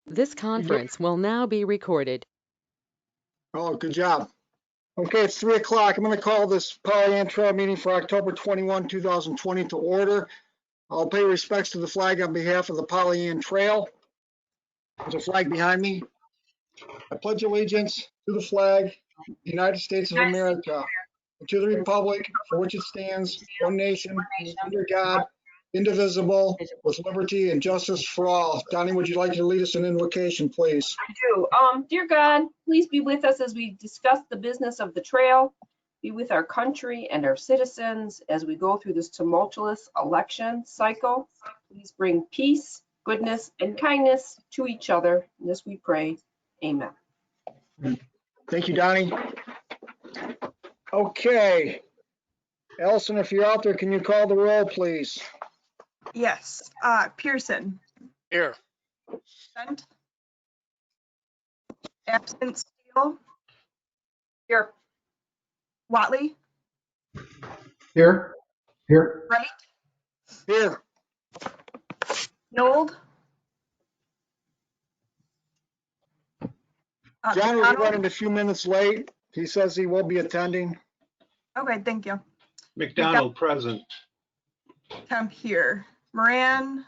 This conference will now be recorded. Oh, good job. Okay, it's 3 o'clock. I'm going to call this Ann Trai meeting for October 21, 2020 to order. I'll pay respects to the flag on behalf of the Ann Trail. There's a flag behind me. I pledge allegiance to the flag, of the United States of America, and to the republic for which it stands, one nation, under God, indivisible, with liberty and justice for all. Donnie, would you like to lead us in invocation, please? I do. Dear God, please be with us as we discuss the business of the trail. Be with our country and our citizens as we go through this tumultuous election cycle. Please bring peace, goodness, and kindness to each other. In this we pray. Amen. Thank you, Donnie. Okay. Allison, if you're out there, can you call the roll, please? Yes. Pearson. Here. Bent. Absent. Steele. Here. Watley. Here. Here. Wright. Here. Nold. John will be McDonald. running a few minutes late. He says he will be attending. Okay, thank you. McDonald present. Kemp here. Moran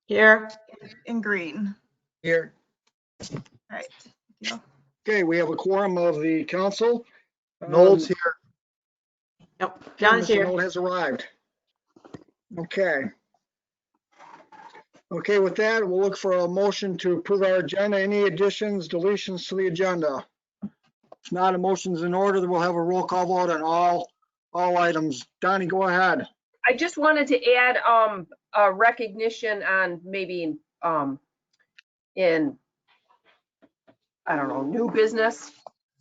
Here. and Green. Here. All right. Thank you. Okay, we have a quorum of the council. Nold's here. Yep. Mr. Nold has arrived. Okay. Okay, with that, we'll look for a motion to approve our agenda. Any additions, deletions to the agenda? If not, a motion's in order, then we'll have a roll call vote on all items. Donnie, go ahead. I just wanted to add a recognition on maybe in I don't know, new business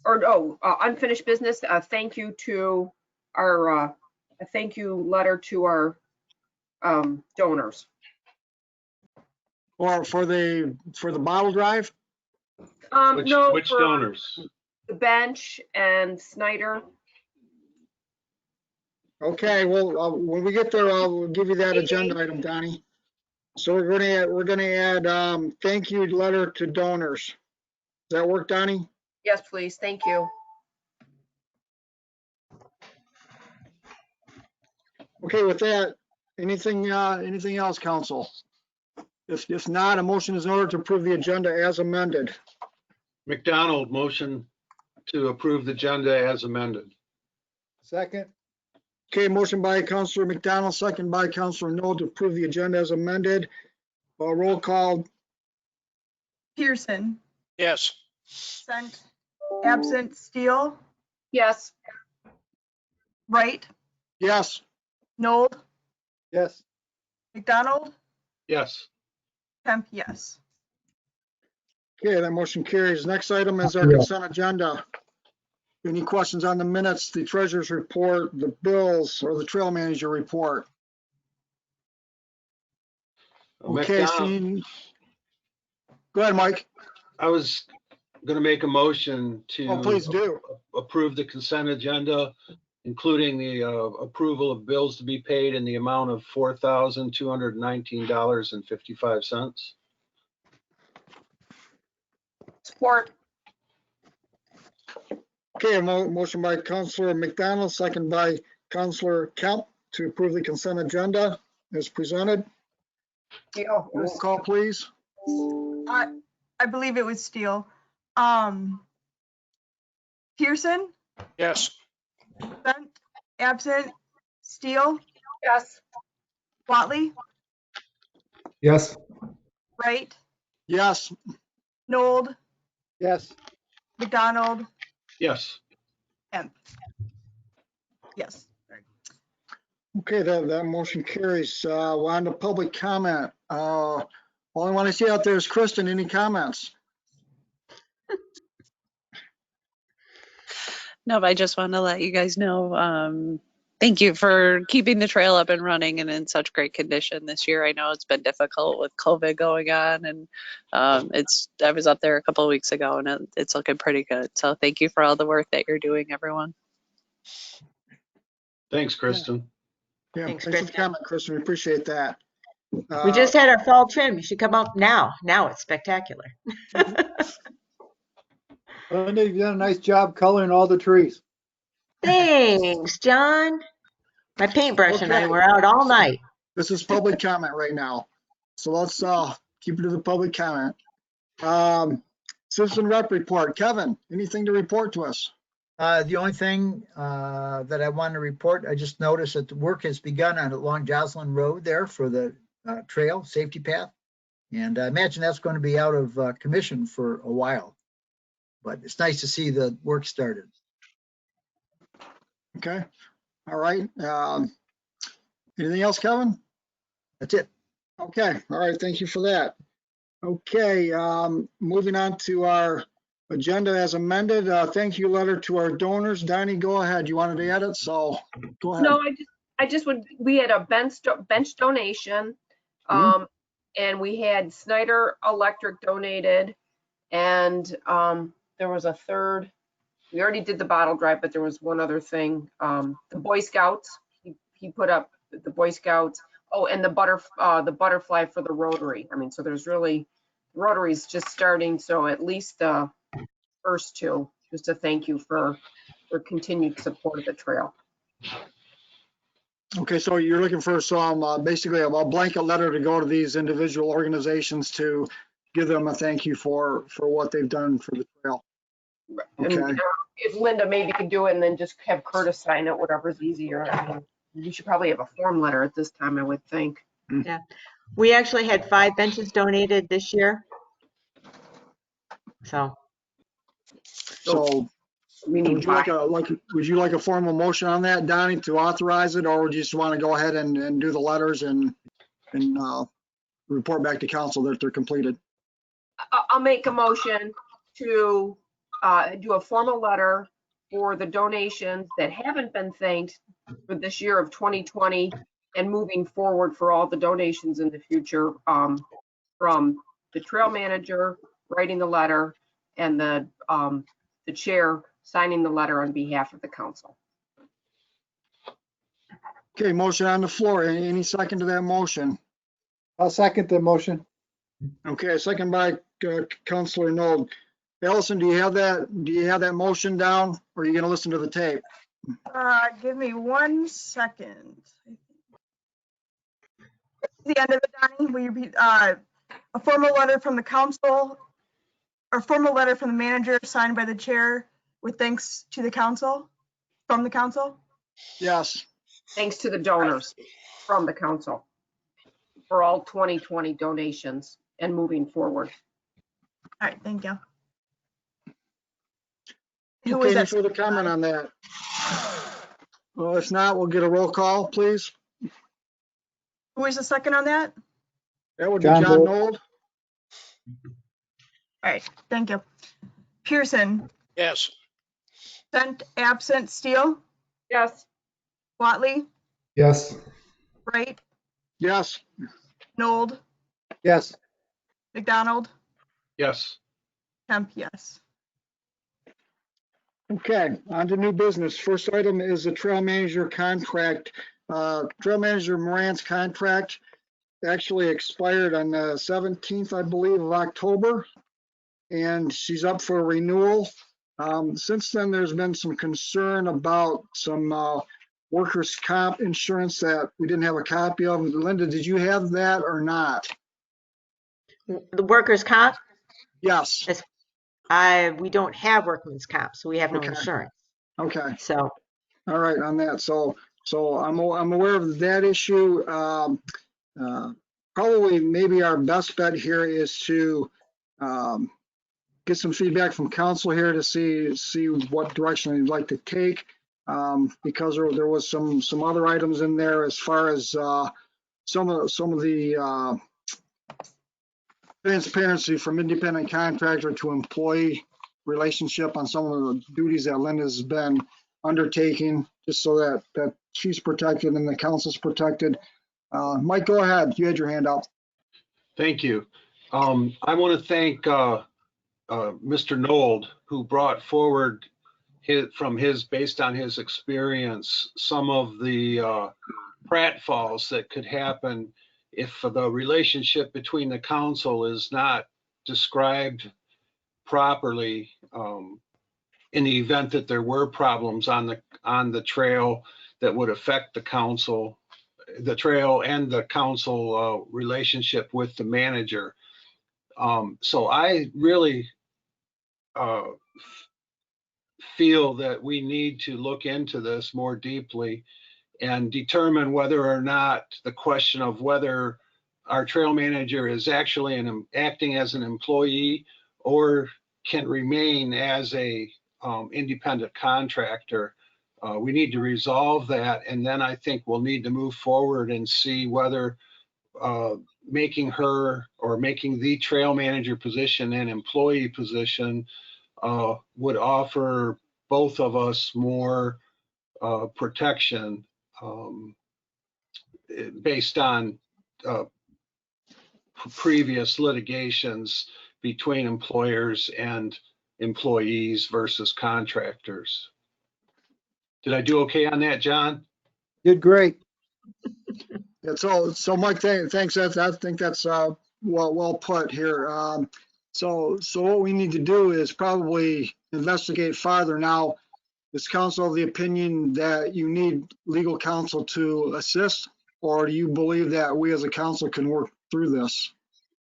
or unfinished business. Thank you to our a thank you letter to our donors. Or for the bottle drive? No, Which for donors? the bench and Snyder. Okay, well, when we get there, I'll give you that agenda item, Donnie. So we're gonna add thank you letter to donors. Does that work, Donnie? Yes, please. Thank you. Okay, with that, anything else, council? If not, a motion is in order to approve the agenda as amended. McDonald motion to approve the agenda as amended. Second. Okay, motion by Councilor McDonald, second by Councilor Noel to approve the agenda as amended. Roll call. Pearson. Yes. Sent. Absent. Steele. Yes. Wright. Yes. Nold. Yes. McDonald. Yes. Kemp, yes. Okay, that motion carries. Next item is our consent agenda. Any questions on the minutes, the treasurer's report, the bills, or the trail manager report? Okay, seeing. Go ahead, Mike. I was going to make a motion to Oh, please do. approve the consent agenda, including the approval of bills to be paid in the amount of $4,219.55. Support. Okay, a motion by Councilor McDonald, second by Councilor Kemp to approve the consent agenda as presented. Yeah. Roll call, please. I believe it was Steele. Pearson. Yes. Sent. Absent. Steele. Yes. Watley. Yes. Wright. Yes. Nold. Yes. McDonald. Yes. Kemp. Yes. Okay, that motion carries. We're on to public comment. All I want to see out there is Kristen. Any comments? No, but I just want to let you guys know, thank you for keeping the trail up and running and in such great condition this year. I know it's been difficult with COVID going on, and I was up there a couple of weeks ago, and it's looking pretty good. So thank you for all the work that you're doing, everyone. Thanks, Kristen. Yeah, Thanks, thanks for the comment, Kristen. We appreciate that. We just had our fall trim. You should come up now. Now it's spectacular. Linda, you've done a nice job coloring all the trees. Thanks, John. My paintbrush and I Okay. were out all night. This is public comment right now. So let's keep it to the public comment. Citizen rep report. Kevin, anything to report to us? The only thing that I want to report, I just noticed that the work has begun on along Joslyn Road there for the trail safety path. And I imagine that's going to be out of commission for a while. But it's nice to see the work started. Okay. All right. Anything else, Kevin? That's it. Okay. All right. Thank you for that. Okay. Moving on to our agenda as amended. Thank you letter to our donors. Donnie, go ahead. You wanted to add it, so go ahead. No, I just would, we had a bench donation. And we had Snyder Electric donated, and there was a third. We already did the bottle drive, but there was one other thing. The Boy Scouts, he put up the Boy Scouts. Oh, and the butterfly for the Rotary. I mean, so there's really, Rotary's just starting, so at least the first two, just a thank you for continued support of the trail. Okay, so you're looking for some, basically a blanket letter to go to these individual organizations to give them a thank you for what they've done for the trail. Okay. And if Linda maybe could do it and then just have Curtis sign it, whatever's easier. I mean, we should probably have a form letter at this time, I would think. Yeah. We actually had 5 benches donated this year. So So We need would you like a formal motion on that, Donnie, to authorize it, or would you just want to go ahead and do the letters and report back to council that they're completed? I'll make a motion to do a formal letter for the donations that haven't been thanked for this year of 2020 and moving forward for all the donations in the future, from the trail manager writing the letter and the chair signing the letter on behalf of the council. Okay, motion on the floor. Any second to that motion? I'll second the motion. Okay, second by Councilor Nold. Allison, do you have that motion down, or are you gonna listen to the tape? Give me 1 second. The end of it, Donnie, will you be, a formal letter from the council, or formal letter from the manager signed by the chair with thanks to the council, from the council? Yes. Thanks to the donors from the council for all 2020 donations and moving forward. All right, thank you. Who Okay, was any that? further comment on that? Well, if not, we'll get a roll call, please. Who was the second on that? That would be John John Nold. Nold. All right, thank you. Pearson, Yes. Sent, absent, Steele, Yes. Watley, Yes. Wright, Yes. Nold, Yes. McDonald, Yes. Kemp, yes. Okay, on to new business. First item is the trail manager contract. Trail manager Moran's contract actually expired on the 17th, I believe, of October, and she's up for renewal. Since then, there's been some concern about some workers' comp insurance that we didn't have a copy of. Linda, did you have that or not? the workers' comp, Yes. we don't have workman's comp, so we have no Okay. insurance. Okay. So All right, on that. So I'm aware of that issue. Probably maybe our best bet here is to get some feedback from council here to see what direction they'd like to take. Because there was some other items in there as far as some of the transparency from independent contractor to employee relationship on some of the duties that Linda's been undertaking, just so that she's protected and the council's protected. Mike, go ahead. You had your hand up. Thank you. I want to thank Mr. Nold, who brought forward based on his experience, some of the pratfalls that could happen if the relationship between the council is not described properly, in the event that there were problems on the trail that would affect the council, the trail and the council relationship with the manager. So I really feel that we need to look into this more deeply and determine whether or not the question of whether our trail manager is actually acting as an employee or can remain as a independent contractor. We need to resolve that, and then I think we'll need to move forward and see whether making her or making the trail manager position an employee position would offer both of us more protection based on previous litigations between employers and employees versus contractors. Did I do okay on that, John? Did great. That's all. So Mike, thanks. I think that's well put here. So what we need to do is probably investigate farther. Now, is council of the opinion that you need legal counsel to assist, or do you believe that we as a council can work through this?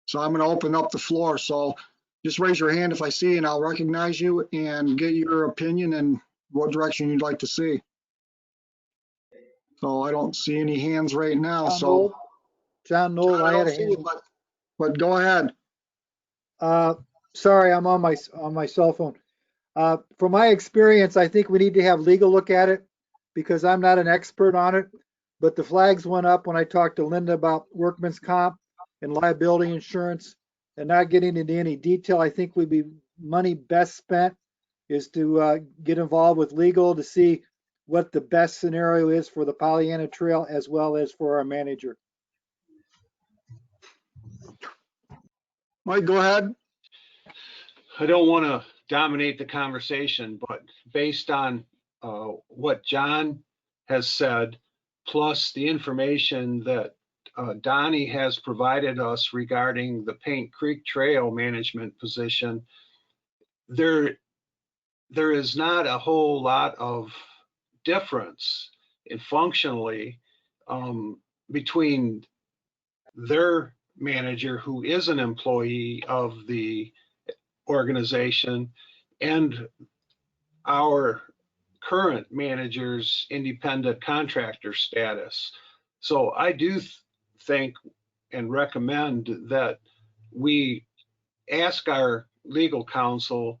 So I'm going to open up the floor. So just raise your hand if I see, and I'll recognize you and get your opinion and what direction you'd like to see. So I don't see any hands right now. So John Knoll, John, I had don't a see hand. you, but go ahead. Sorry, I'm on my cell phone. From my experience, I think we need to have legal look at it because I'm not an expert on it. But the flags went up when I talked to Linda about workman's comp and liability insurance, and not getting into any detail. I think would be money best spent is to get involved with legal to see what the best scenario is for the Pollyanna Trail as well as for our manager. Mike, go ahead. I don't want to dominate the conversation, but based on what John has said, plus the information that Donnie has provided us regarding the Paint Creek Trail management position, there is not a whole lot of difference in functionally between their manager, who is an employee of the organization, and our current manager's independent contractor status. So I do think and recommend that we ask our legal counsel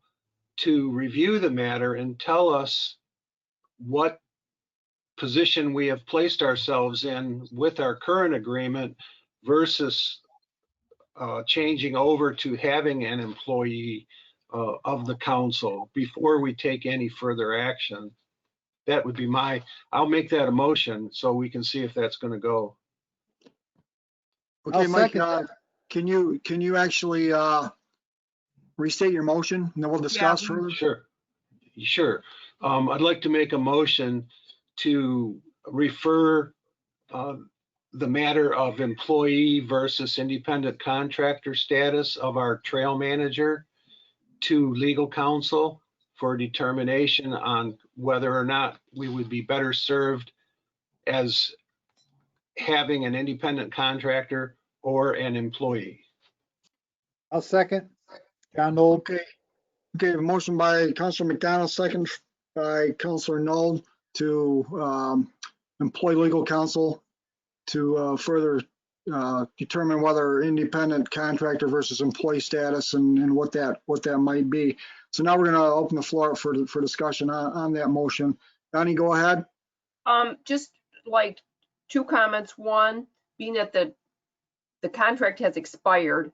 to review the matter and tell us what position we have placed ourselves in with our current agreement versus changing over to having an employee of the council before we take any further action. That would be I'll make that a motion so we can see if that's going to go. Okay, I'll Mike, second can you actually restate your motion and then we'll discuss further? Sure. I'd like to make a motion to refer the matter of employee versus independent contractor status of our trail manager to legal counsel for determination on whether or not we would be better served as having an independent contractor or an employee. I'll second. John Knoll. Okay, a motion by Councilor McDonald, second by Councilor Knoll to employ legal counsel to further determine whether independent contractor versus employee status and what that might be. So now we're going to open the floor for discussion on that motion. Donnie, go ahead. Just like two comments. One, being that the contract has expired,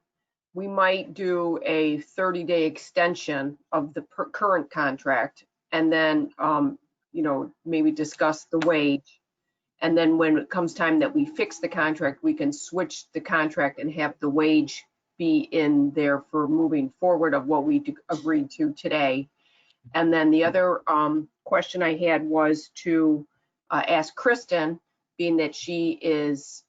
we might do a 30-day extension of the current contract, and then maybe discuss the wage. And then when it comes time that we fix the contract, we can switch the contract and have the wage be in there for moving forward of what we agreed to today. And then the other question I had was to ask Kristen, being that she is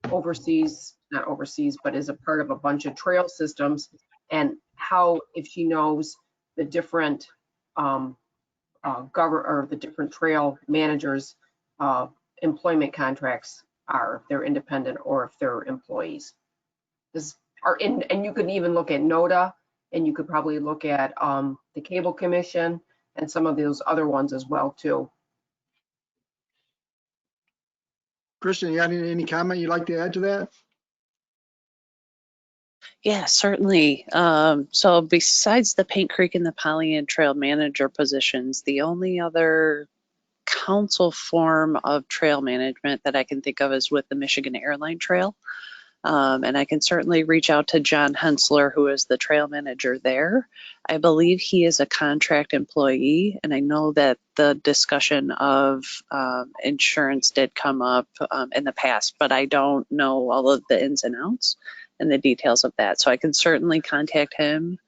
not oversees, but is a part of a bunch of trail systems, and how, if she knows the different or the different trail managers' employment contracts are, if they're independent or if they're employees. And you could even look at NODA, and you could probably look at the Cable Commission and some of those other ones as well too. Kristen, you got any comment you'd like to add to that? Yeah, certainly. So besides the Paint Creek and the Pollyant Trail Manager positions, the only other council form of trail management that I can think of is with the Michigan Airline Trail. And I can certainly reach out to John Hensler, who is the trail manager there. I believe he is a contract employee, and I know that the discussion of insurance did come up in the past, but I don't know all of the ins and outs and the details of that. So I can certainly contact him,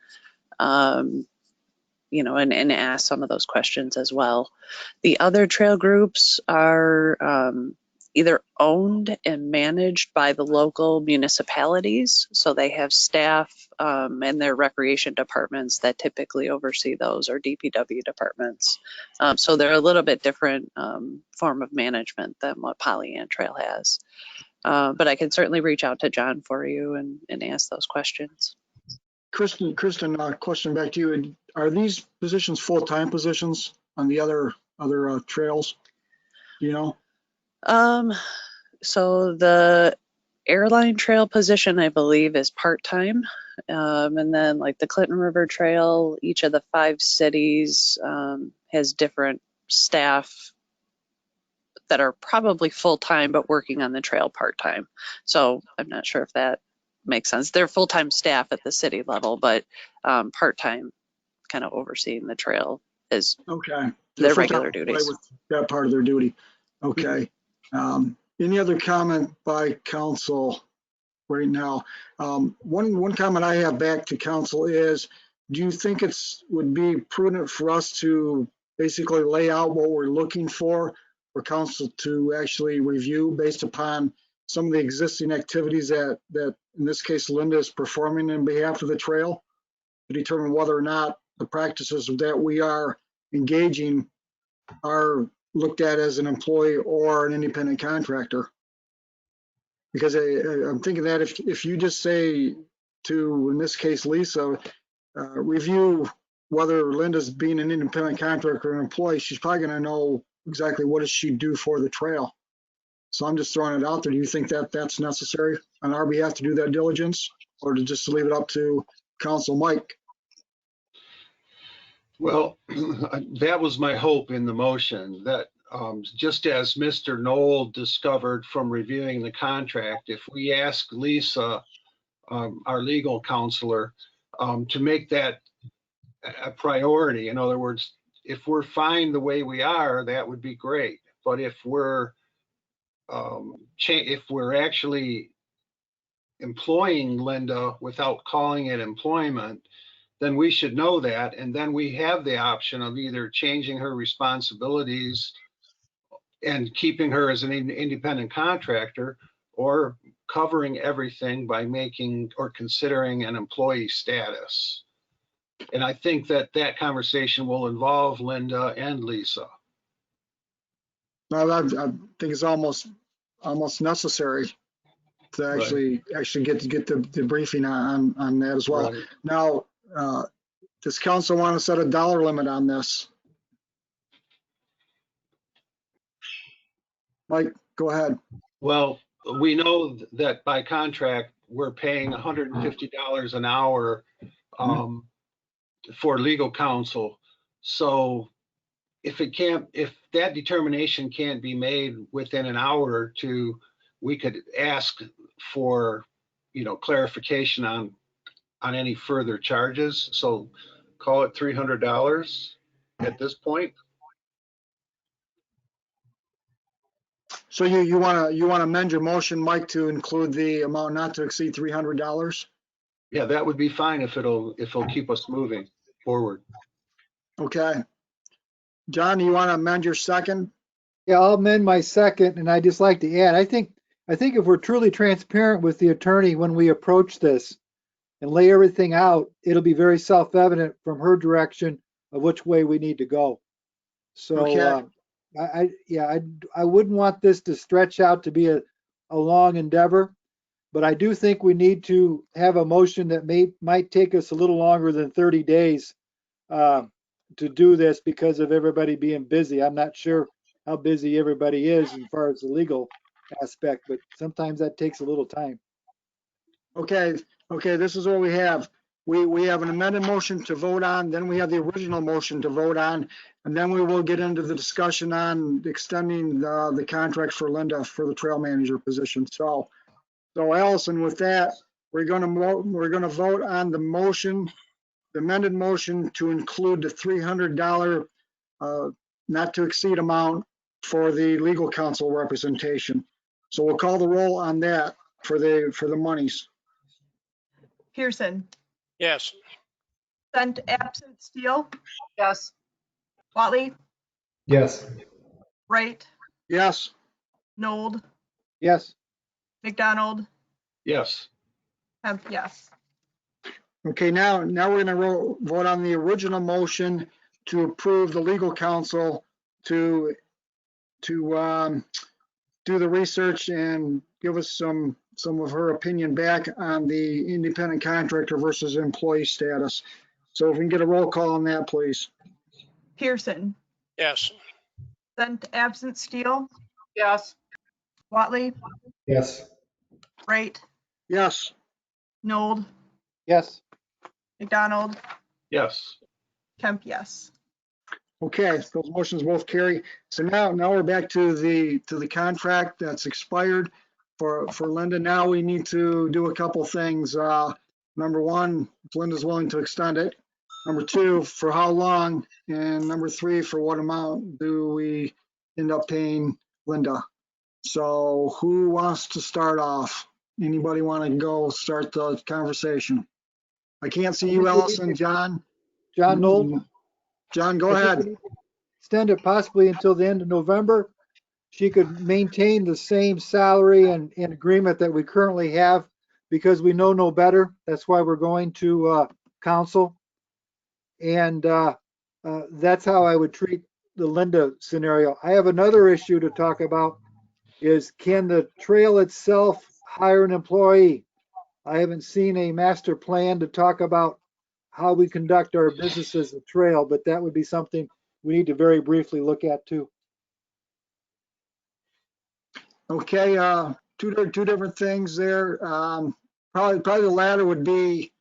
you know, and ask some of those questions as well. The other trail groups are either owned and managed by the local municipalities. So they have staff and their recreation departments that typically oversee those, or DPW departments. So they're a little bit different form of management than what Pollyant Trail has. But I can certainly reach out to John for you and ask those questions. Kristen, question back to you. Are these positions full-time positions on the other trails? Do you know? So the airline trail position, I believe, is part-time. And then like the Clinton River Trail, each of the 5 cities has different staff that are probably full-time but working on the trail part-time. So I'm not sure if that makes sense. They're full-time staff at the city level, but part-time kind of overseeing the trail is okay. their regular duties. With that part of their duty. Okay. Any other comment by council right now? One comment I have back to council is, do you think would be prudent for us to basically lay out what we're looking for council to actually review based upon some of the existing activities that in this case Linda is performing on behalf of the trail, to determine whether or not the practices that we are engaging are looked at as an employee or an independent contractor? Because I'm thinking that if you just say to, in this case, Lisa, review whether Linda's being an independent contractor or an employee, she's probably going to know exactly what does she do for the trail. So I'm just throwing it out there. Do you think that that's necessary on our behalf to do that diligence, or to just leave it up to Council Mike? Well, that was my hope in the motion, that just as Mr. Knoll discovered from reviewing the contract, if we ask Lisa, our legal counselor, to make that a priority, in other words, if we're fine the way we are, that would be great. But if we're actually employing Linda without calling it employment, then we should know that, and then we have the option of either changing her responsibilities and keeping her as an independent contractor, or covering everything by making or considering an employee status. And I think that conversation will involve Linda and Lisa. I think it's almost necessary to actually get the briefing on that as well. Right. Now, does council want to set a dollar limit on this? Mike, go ahead. Well, we know that by contract, we're paying $150 an hour for legal counsel. So if that determination can't be made within an hour or two, we could ask for, clarification on any further charges. So call it $300 at this point. So you want to amend your motion, Mike, to include the amount not to exceed $300? Yeah, that would be fine if it'll keep us moving forward. Okay. John, you want to amend your second? Yeah, I'll amend my second, and I just like to add, I think I think if we're truly transparent with the attorney when we approach this and lay everything out, it'll be very self-evident from her direction of which way we need to go. So, Okay. I wouldn't want this to stretch out to be a long endeavor, but I do think we need to have a motion that might take us a little longer than 30 days to do this because of everybody being busy. I'm not sure how busy everybody is as far as the legal aspect, but sometimes that takes a little time. Okay, this is what we have. We have an amended motion to vote on, then we have the original motion to vote on, and then we will get into the discussion on extending the contract for Linda for the trail manager position. So Allison, with that, we're gonna vote on the motion, the amended motion to include the $300 not to exceed amount for the legal counsel representation. So we'll call the roll on that for the monies. Pearson, Yes. Sent absent Steele, Yes. Watley, Yes. Wright, Yes. Nold, Yes, McDonald, Yes. Hemp, yes. Okay, now we're gonna vote on the original motion to approve the legal counsel to do the research and give us some of her opinion back on the independent contractor versus employee status. So if we can get a roll call on that, please. Pearson, Yes. Sent absent Steele, Yes. Watley, Yes. Wright, Yes. Nold, yes. McDonald, Yes. Kemp, yes. Okay, those motions both carry. So now we're back to the contract that's expired for Linda. Now we need to do a couple things. Number one, if Linda's willing to extend it. Number two, for how long? And number three, for what amount do we end up paying Linda? So who wants to start off? Anybody want to go start the conversation? I can't see you, Allison. John? John Nold? John, go I think ahead. we need to extend it possibly until the end of November. She could maintain the same salary and agreement that we currently have because we know no better. That's why we're going to council. And that's how I would treat the Linda scenario. I have another issue to talk about is can the trail itself hire an employee? I haven't seen a master plan to talk about how we conduct our business as a trail, but that would be something we need to very briefly look at too. Okay, two different things there. Probably the latter would be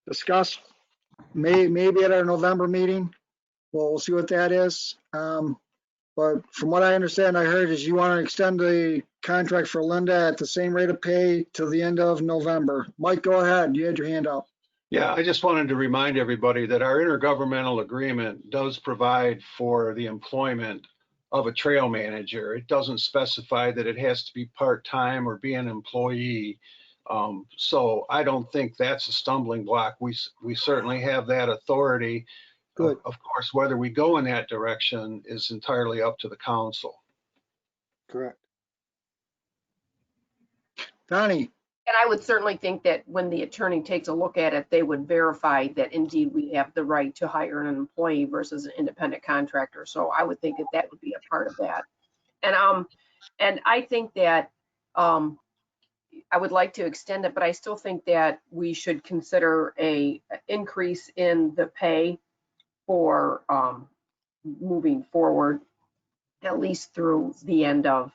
discussed maybe at our November meeting. We'll see what that is. But from what I understand, I heard is you want to extend the contract for Linda at the same rate of pay till the end of November. Mike, go ahead. You had your hand up. Yeah, I just wanted to remind everybody that our intergovernmental agreement does provide for the employment of a trail manager. It doesn't specify that it has to be part-time or be an employee. So I don't think that's a stumbling block. We certainly have that authority. Good. Of course, whether we go in that direction is entirely up to the council. Correct. Donnie? And I would certainly think that when the attorney takes a look at it, they would verify that indeed we have the right to hire an employee versus an independent contractor. So I would think that that would be a part of that. And I think that I would like to extend it, but I still think that we should consider a increase in the pay for moving forward, at least through the end of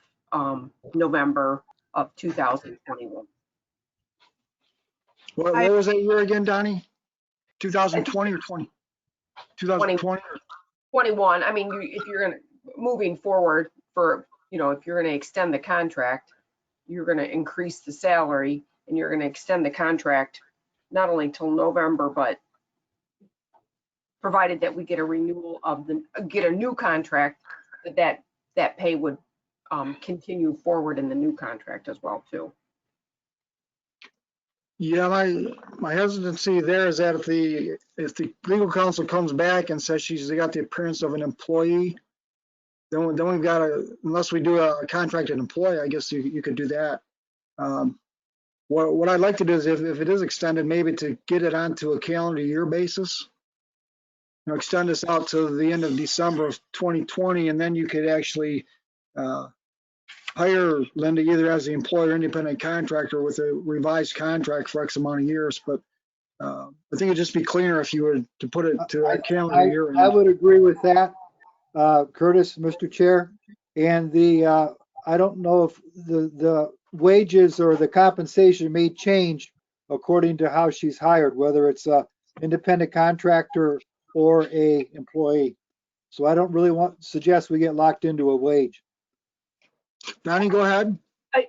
November of 2021. What was that year again, Donnie? 2020 or 20? 2020? 21. I mean, if you're going to, moving forward for, if you're going to extend the contract, you're going to increase the salary and you're going to extend the contract not only till November, but provided that we get a renewal of get a new contract, that pay would continue forward in the new contract as well too. Yeah, my hesitancy there is that if the legal counsel comes back and says she's got the appearance of an employee, then we've got to, unless we do a contracted employee, I guess you could do that. What I'd like to do is if it is extended, maybe to get it onto a calendar year basis. You know, extend this out to the end of December of 2020, and then you could actually hire Linda either as the employer or independent contractor with a revised contract for X amount of years. But I think it'd just be cleaner if you were to put it to a calendar year. I would agree with that, Curtis, Mr. Chair. And I don't know if the wages or the compensation may change according to how she's hired, whether it's a independent contractor or a employee. So I don't really suggest we get locked into a wage. Donnie, go ahead.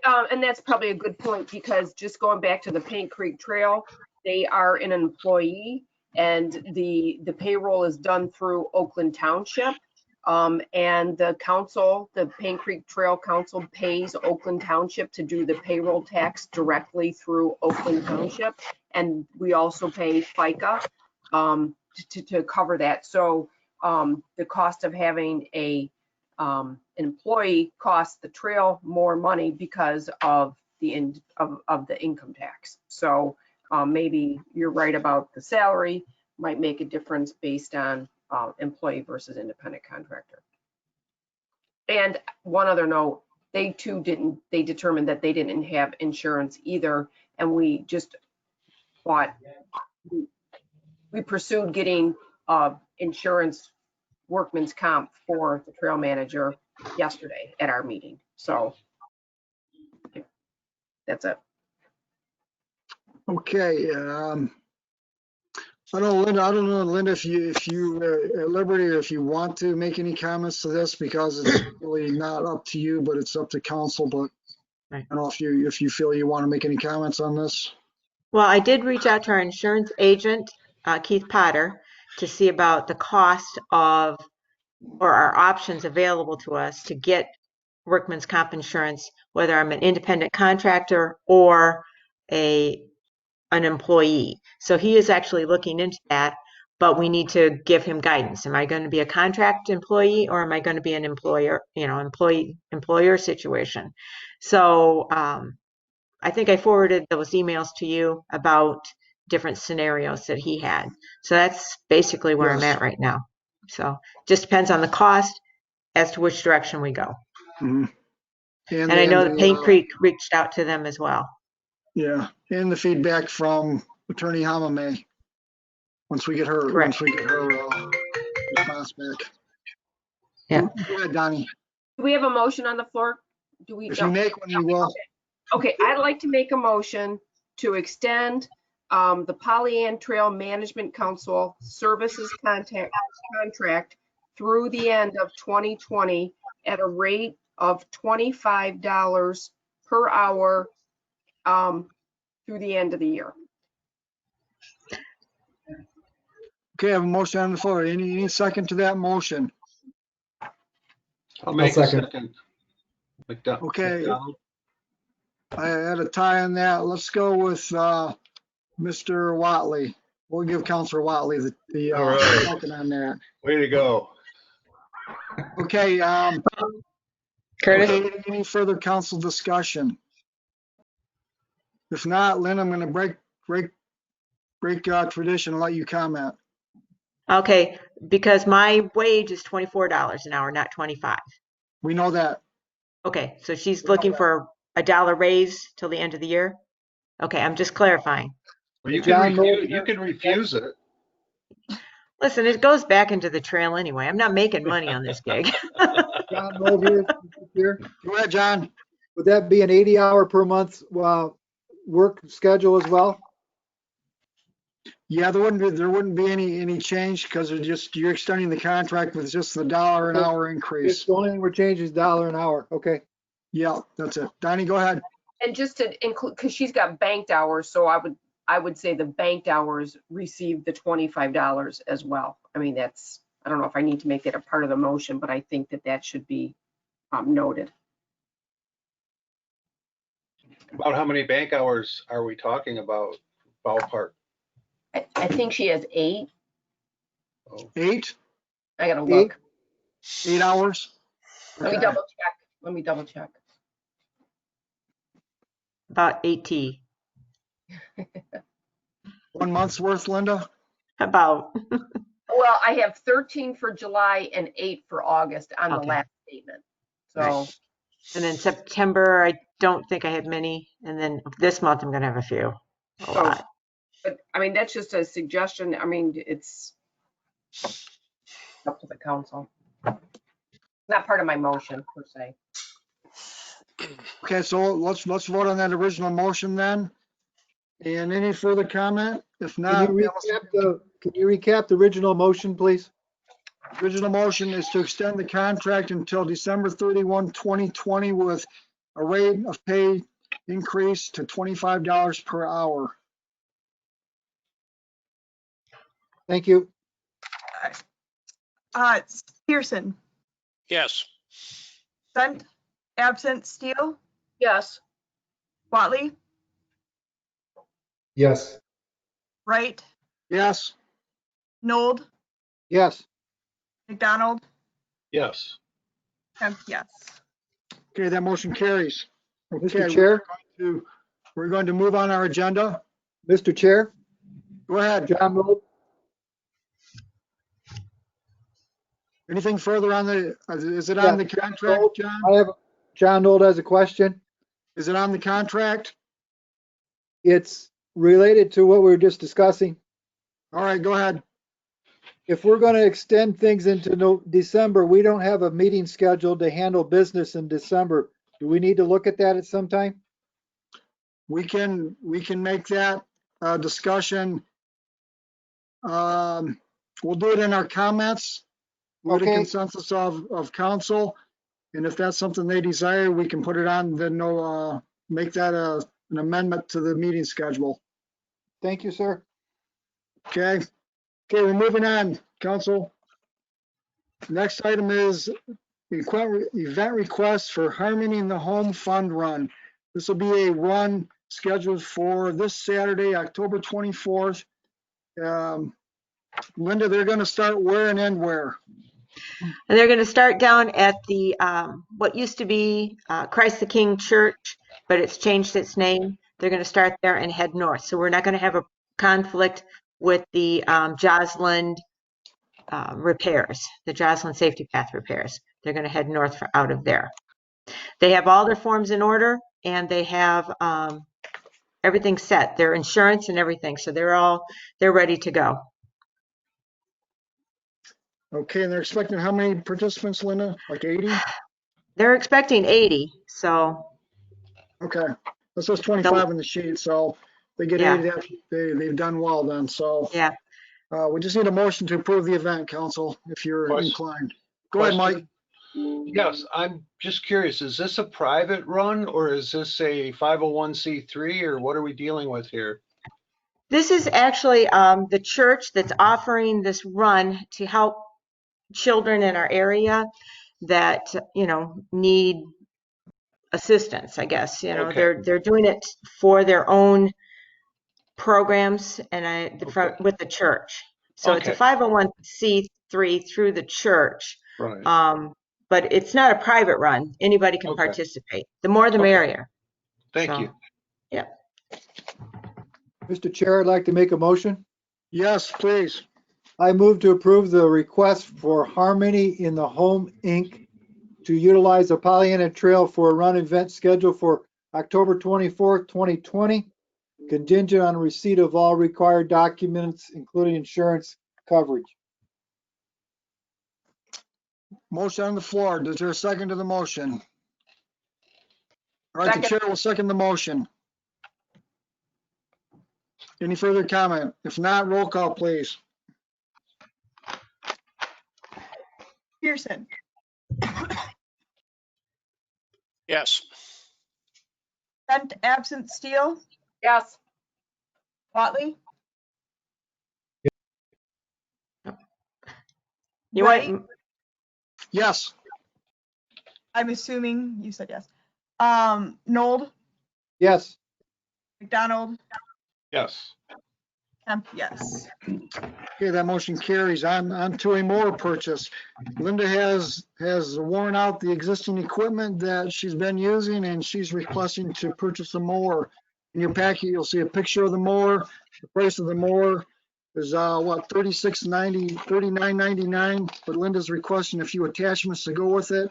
And that's probably a good point, because just going back to the Paint Creek Trail, they are an employee, and the payroll is done through Oakland Township. And the council, the Paint Creek Trail Council, pays Oakland Township to do the payroll tax directly through Oakland Township. And we also pay FICA to cover that. So the cost of having an employee costs the trail more money because of the income tax. So maybe you're right about the salary might make a difference based on employee versus independent contractor. And one other note, they determined that they didn't have insurance either, and we pursued getting insurance, workman's comp for the trail manager yesterday at our meeting. So that's it. Okay. I don't know, Linda, if you at liberty or if you want to make any comments to this, because it's really not up to you, but it's up to council. But I don't know if you feel you want to make any comments on this. Well, I did reach out to our insurance agent, Keith Potter, to see about the cost of, or our options available to us to get workman's comp insurance, whether I'm an independent contractor or an employee. So he is actually looking into that, but we need to give him guidance. Am I going to be a contract employee, or am I going to be an employer, employer situation? So I think I forwarded those emails to you about different scenarios that he had. So that's basically where I'm at right now. So just depends on the cost as to which direction we go. Mm-hmm. And I know that Paint Creek reached out to them as well. Yeah, and the feedback from Attorney Hamame once we get her response back. Yeah. Go ahead, Donnie. Do we have a motion on the floor? If you make one, you will. Okay, I'd like to make a motion to extend the Pollyant Trail Management Council Services contract through the end of 2020 at a rate of $25 per hour through the end of the year. Okay, I have a motion on the floor. Any second to that motion? I'll make a second. second. Okay. I had a tie on that. Let's go with Mr. Watley. We'll give Councilor Watley the All right. second on that. Way to go. Okay. Curtis? Okay, any further council discussion? If not, Lynn, I'm going to break tradition and let you comment. Okay, because my wage is $24 an hour, not 25. We know that. Okay, so she's looking for a dollar raise till the end of the year? Okay, I'm just clarifying. Well, you John can refuse it. Listen, it goes back into the trail anyway. I'm not making money on this gig. John Mohier here. Go ahead, John. Would that be an 80-hour per month work schedule as well? Yeah, there wouldn't be any change because you're extending the contract with just the $1 an hour increase. It's the only thing we're changing is $1 an hour. Okay. Yeah, that's it. Donnie, go ahead. And just to include, because she's got banked hours, so I would say the banked hours receive the $25 as well. I mean, I don't know if I need to make that a part of the motion, but I think that should be noted. About how many bank hours are we talking about, ballpark? I think she has 8. Oh. 8? I gotta look. 8 hours? Let me Okay. double check. Let me double check. About 80, 1 month's worth, Linda? about. Well, I have 13 for July and 8 for August on the Okay. last statement. So, Right. And then September, I don't think I have many. And then this month, I'm going to have a few. A lot. but I mean, that's just a suggestion. I mean, it's up to the council. Not part of my motion per se. Okay, so let's vote on that original motion then. And any further comment? If Can not, you recap the original motion, please? original motion is to extend the contract until December 31, 2020 with a rate of pay increase to $25 per hour. Thank you. Pearson, Yes. Sent, absent, Steele, Yes. Watley, Yes. Wright, Yes, Nold, Yes. McDonald, Yes. Kemp, yes. okay, that motion carries. Okay, Mr. Chair, we're going to move on our agenda. Mr. Chair, Go ahead. John Mould, Anything further on is it on the contract, John? John Nold has a question. Is it on the contract? It's related to what we were just discussing. All right, go ahead. If we're going to extend things into December, we don't have a meeting scheduled to handle business in December. Do we need to look at that at some time? We can make that discussion. We'll do it in our comments with a Okay. consensus of council. And if that's something they desire, we can put it on, then make that an amendment to the meeting schedule. Thank you, sir. Okay. Okay, we're moving on, council. Next item is event request for Harmony in the Home Fund Run. This will be a run scheduled for this Saturday, October 24th. Linda, they're going to start where and end where? And they're going to start down at the what used to be Christ the King Church, but it's changed its name. They're going to start there and head north. So we're not going to have a conflict with the Joslin repairs, the Joslin Safety Path repairs. They're going to head north out of there. They have all their forms in order, and they have everything set, their insurance and everything. So they're ready to go. Okay, and they're expecting how many participants, Linda? Like 80? They're expecting 80. So Okay, this says 25 in the sheet, so they get Yeah. 80, they've done well then, so. yeah. We just need a motion to approve the event, council, if you're Question. inclined. Go ahead, Mike. Yes, I'm just curious, is this a private run or is this a 501c3 or what are we dealing with here? This is actually the church that's offering this run to help children in our area that, need assistance, I guess. Okay. They're doing it for their own programs and Okay. with the church. So it's a Okay. 501c3 through the church. Right. But it's not a private run. Anybody can Okay. participate. The more the Okay. merrier. Thank So, you. Yeah. Mr. Chair, I'd like to make a motion. Yes, please. I move to approve the request for Harmony in the Home, Inc. to utilize the Pollyanna Trail for a run event scheduled for October 24th, 2020, contingent on receipt of all required documents, including insurance coverage. Motion on the floor. Is there a second to the motion? All right, the Second. chair will second the motion. Any further comment? If not, roll call, please. Pearson, Yes. Sent, absent, Steele, Yes. Watley, You Right. want, Yes, I'm assuming you said yes. Nold, Yes. McDonald, Yes. Kemp, yes. Okay, that motion carries. On to a mower purchase. Linda has worn out the existing equipment that she's been using, and she's requesting to purchase a mower. In your packet, you'll see a picture of the mower. The price of the mower is what, $39.99, but Linda's requesting a few attachments to go with it.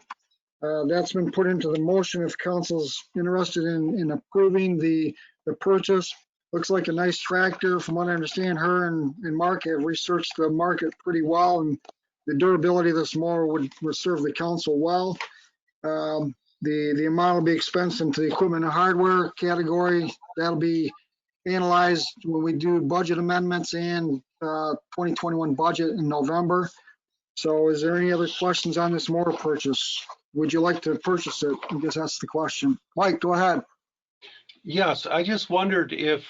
That's been put into the motion if council's interested in approving the purchase. Looks like a nice tractor. From what I understand, her and Mark have researched the market pretty well, and the durability of this mower would serve the council well. The amount will be expensed into the equipment and hardware category. That'll be analyzed when we do budget amendments and 2021 budget in November. So is there any other questions on this mower purchase? Would you like to purchase it? I guess that's the question. Mike, go ahead. Yes, I just wondered if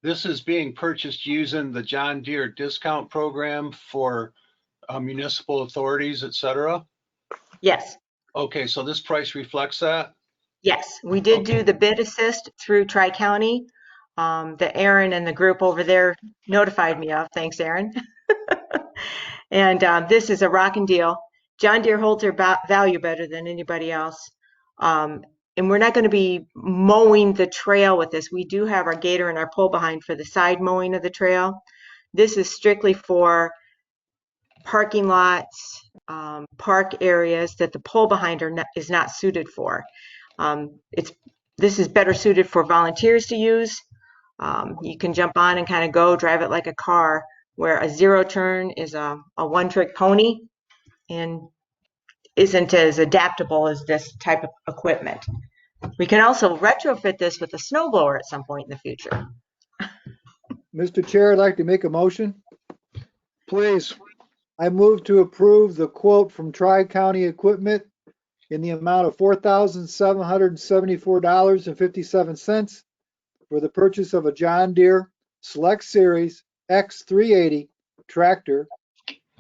this is being purchased using the John Deere discount program for municipal authorities, et cetera. Yes, Okay, so this price reflects that? yes. We did Okay. do the bid assist through Tri-County that Aaron and the group over there notified me of. Thanks, Aaron. And this is a rocking deal. John Deere holds their value better than anybody else. And we're not going to be mowing the trail with this. We do have our gator and our pull behind for the side mowing of the trail. This is strictly for parking lots, park areas that the pull behind is not suited for. This is better suited for volunteers to use. You can jump on and kind of go drive it like a car, where a zero turn is a one-trick pony and isn't as adaptable as this type of equipment. We can also retrofit this with a snow blower at some point in the future. Mr. Chair, I'd like to make a motion. Please. I move to approve the quote from Tri-County Equipment in the amount of $4,774.57 for the purchase of a John Deere Select Series X380 tractor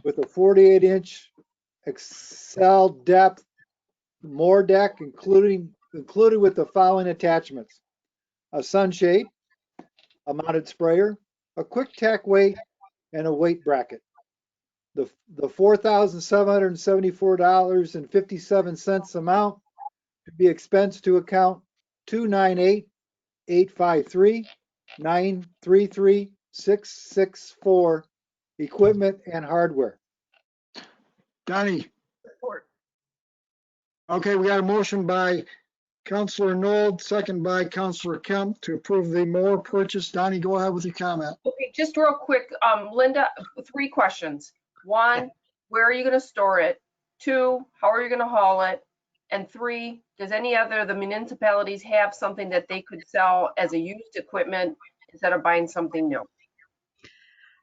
with a 48-inch Excel depth mower deck, included with the following attachments: a sunshade, a mounted sprayer, a quick tack weight, and a weight bracket. The $4,774.57 amount to be expensed to account 298-853-933-664, equipment and hardware. Donnie. Okay, we got a motion by Councilor Nold, second by Councilor Kemp to approve the mower purchase. Donnie, go ahead with your comment. Okay, just real quick, Linda, 3 questions. 1, where are you going to store it? 2, how are you going to haul it? And 3, does any other of the municipalities have something that they could sell as a used equipment instead of buying something new?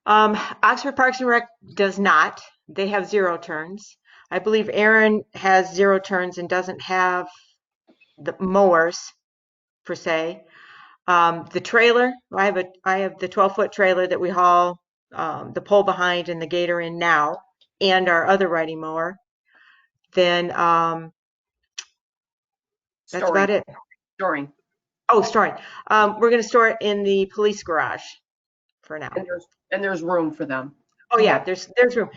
Oxford Parks and Rec does not. They have zero turns. I believe Aaron has zero turns and doesn't have the mowers per se. The trailer, I have the 12-foot trailer that we haul the pole behind and the gator in now, and our other riding mower. Then that's about it. Storing. Oh, storing. We're going to store it in the police garage for now. And there's room for them. Oh yeah, there's room,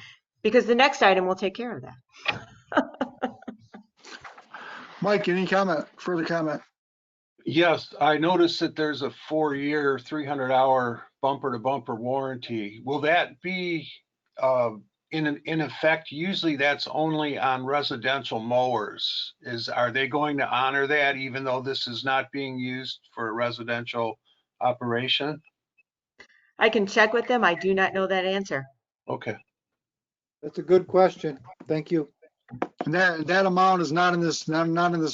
because the next item will take care of that. Mike, any comment, further comment? Yes, I noticed that there's a 4-year, 300-hour bumper-to-bumper warranty. Will that be in effect? Usually that's only on residential mowers. Are they going to honor that even though this is not being used for a residential operation? I can check with them. I do not know that answer. Okay. That's a good question. Thank you. And that amount is not in this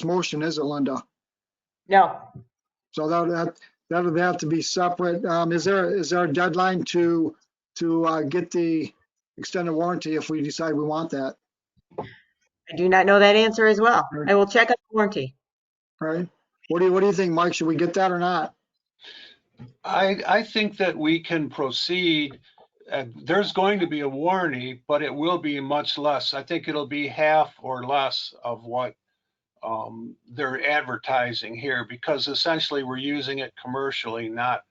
motion, is it, Linda? No. So that would have to be separate. Is there a deadline to get the extended warranty if we decide we want that? I do not know that answer as well. I will check on the warranty. Right. What do you think, Mike? Should we get that or not? I think that we can proceed. There's going to be a warranty, but it will be much less. I think it'll be half or less of what they're advertising here, because essentially we're using it commercially, not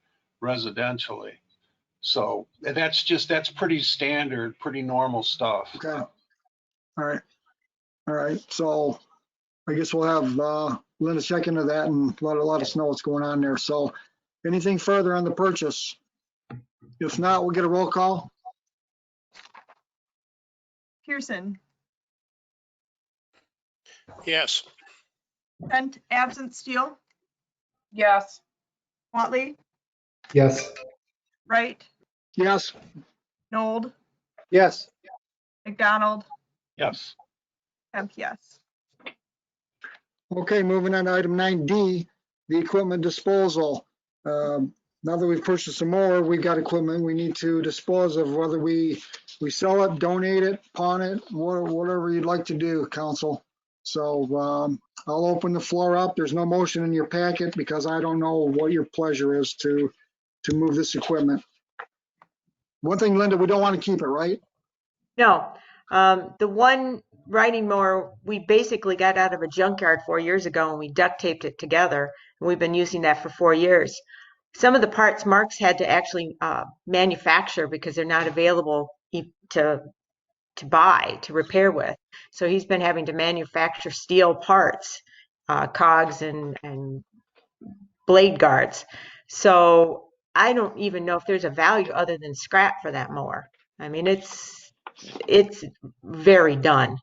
residentially. So that's pretty standard, pretty normal stuff. Okay. All right. All right. So I guess we'll have Linda check into that and let us know what's going on there. So anything further on the purchase? If not, we'll get a roll call. Pearson, Yes. Bent, absent Steele, Yes. Watley, Yes. Wright, Yes. Nold, Yes. McDonald, Yes. Kemp, yes. Okay, moving on to item 9D, the equipment disposal. Now that we've purchased some more, we've got equipment we need to dispose of, whether we sell it, donate it, pawn it, whatever you'd like to do, council. So I'll open the floor up. There's no motion in your packet because I don't know what your pleasure is to move this equipment. One thing, Linda, we don't want to keep it, right? No, the one riding mower, we basically got out of a junkyard 4 years ago and we duct taped it together. And we've been using that for 4 years. Some of the parts Mark's had to actually manufacture because they're not available to buy, to repair with. So he's been having to manufacture steel parts, cogs and blade guards. So I don't even know if there's a value other than scrap for that mower. I mean, it's very done.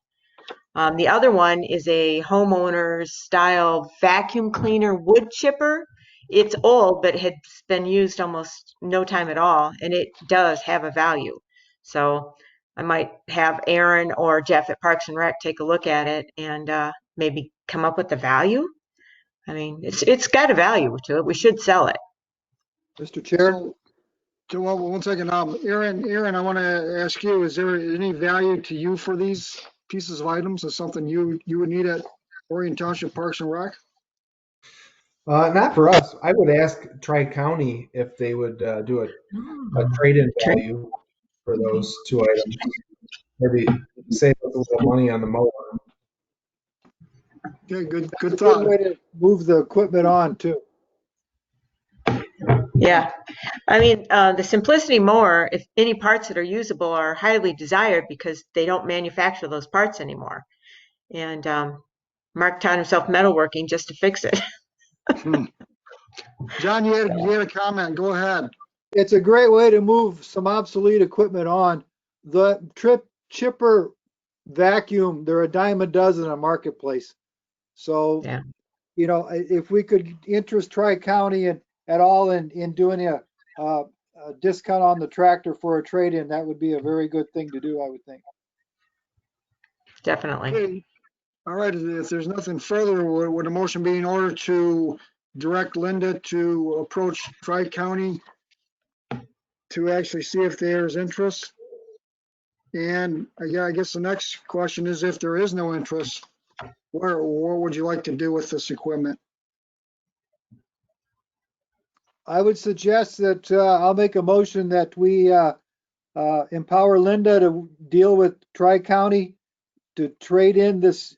The other one is a homeowner's style vacuum cleaner wood chipper. It's old, but had been used almost no time at all, and it does have a value. So I might have Aaron or Jeff at Parks and Rec take a look at it and maybe come up with the value. I mean, it's got a value to it. We should sell it. Mr. Chair, So one second, Aaron, I want to ask you, is there any value to you for these pieces of items? Is something you would need at Orion Township Parks and Rec? Not for us. I would ask Tri-County if they would do a trade-in value for those two items. Maybe save us a little money on the mower. Okay, good good thought. way to move the equipment on too. Yeah, I mean, the Simplicity mower, if any parts that are usable are highly desired because they don't manufacture those parts anymore. And Mark taught himself metalworking just to fix it. John, you had a comment. Go ahead. It's a great way to move some obsolete equipment on. The trip chipper vacuum, they're a dime a dozen in a marketplace. So, Yeah. you know, if we could interest Tri-County at all in doing a discount on the tractor for a trade-in, that would be a very good thing to do, I would think. Definitely. Okay. All right, if there's nothing further, would a motion be in order to direct Linda to approach Tri-County to actually see if there's interest? And yeah, I guess the next question is, if there is no interest, what would you like to do with this equipment? I would suggest that I'll make a motion that we empower Linda to deal with Tri-County to trade in this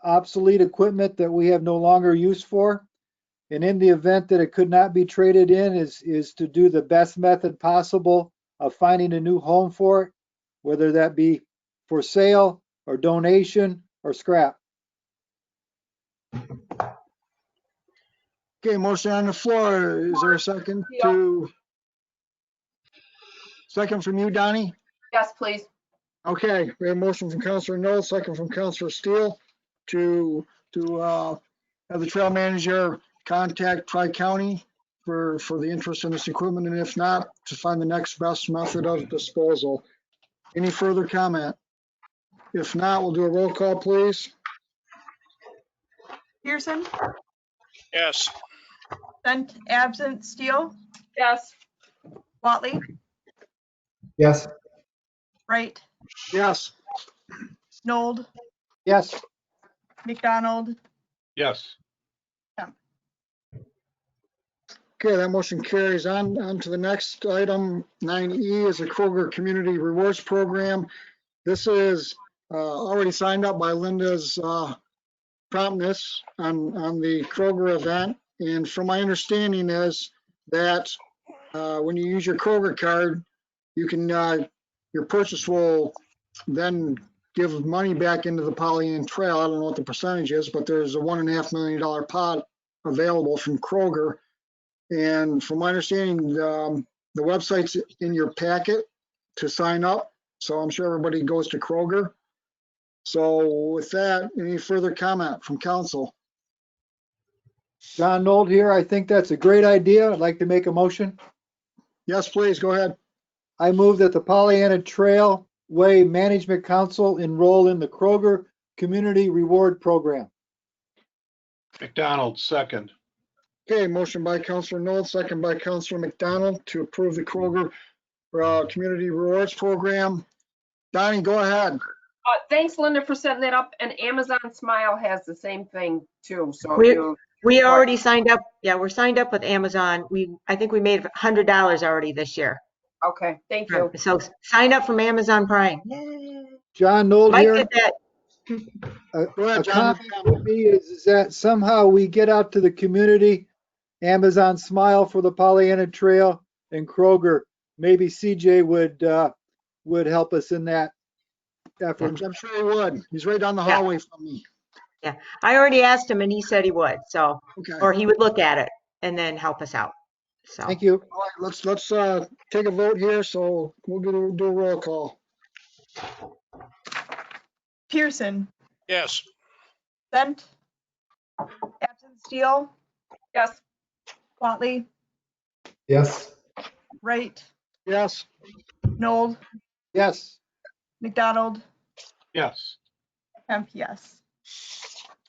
obsolete equipment that we have no longer use for. And in the event that it could not be traded in, is to do the best method possible of finding a new home for it, whether that be for sale or donation or scrap. Okay, motion on the floor. Is there a second second from you, Donnie? Yes, please. Okay, we have a motion from Councilor Knoll, second from Councilor Steele to have the trail manager contact Tri-County for the interest in this equipment, and if not, to find the next best method of disposal. Any further comment? If not, we'll do a roll call, please. Pearson, Yes. Bent, absent Steele, Yes. Watley, Yes. Wright, Yes. Nold, Yes. McDonald, Yes. Okay, that motion carries on to the next item. 9E is the Kroger Community Rewards Program. This is already signed up by Linda's promptness on the Kroger event. And from my understanding is that when you use your Kroger card, you can, your purchase will then give money back into the Polly Ann Trail. I don't know what the percentage is, but there's a $1.5 million pot available from Kroger. And from my understanding, the website's in your packet to sign up. So I'm sure everybody goes to Kroger. So with that, any further comment from council? John Nold here. I think that's a great idea. I'd like to make a motion. Yes, please, go ahead. I move that the Pollyanna Trailway Management Council enroll in the Kroger Community Reward Program. McDonald, second. Okay, motion by Councilor Noel, second by Councilor McDonald to approve the Kroger Community Rewards Program. Donnie, go ahead. Thanks, Linda, for setting that up. And Amazon Smile has the same thing too. So if We, you, we already signed up. Yeah, we're signed up with Amazon. I think we made $100 already this year. okay, thank you. So sign up from Amazon Prime. Yay. John Nold Mike here. did that. Go ahead, A John. comment would be is that somehow we get out to the community, Amazon Smile for the Pollyanna Trail and Kroger. Maybe CJ would help us in that effort. I'm sure he would. He's right down the Yeah. hallway from me. Yeah, I already asked him and he said he would. So, Okay. or he would look at it and then help us out. So, Thank you. All right, let's take a vote here. So we'll do a roll call. Pearson, Yes. Bent, absent Steele, Yes, Watley, Yes. Wright, Yes. Nold, Yes. McDonald, Yes. Kemp, yes.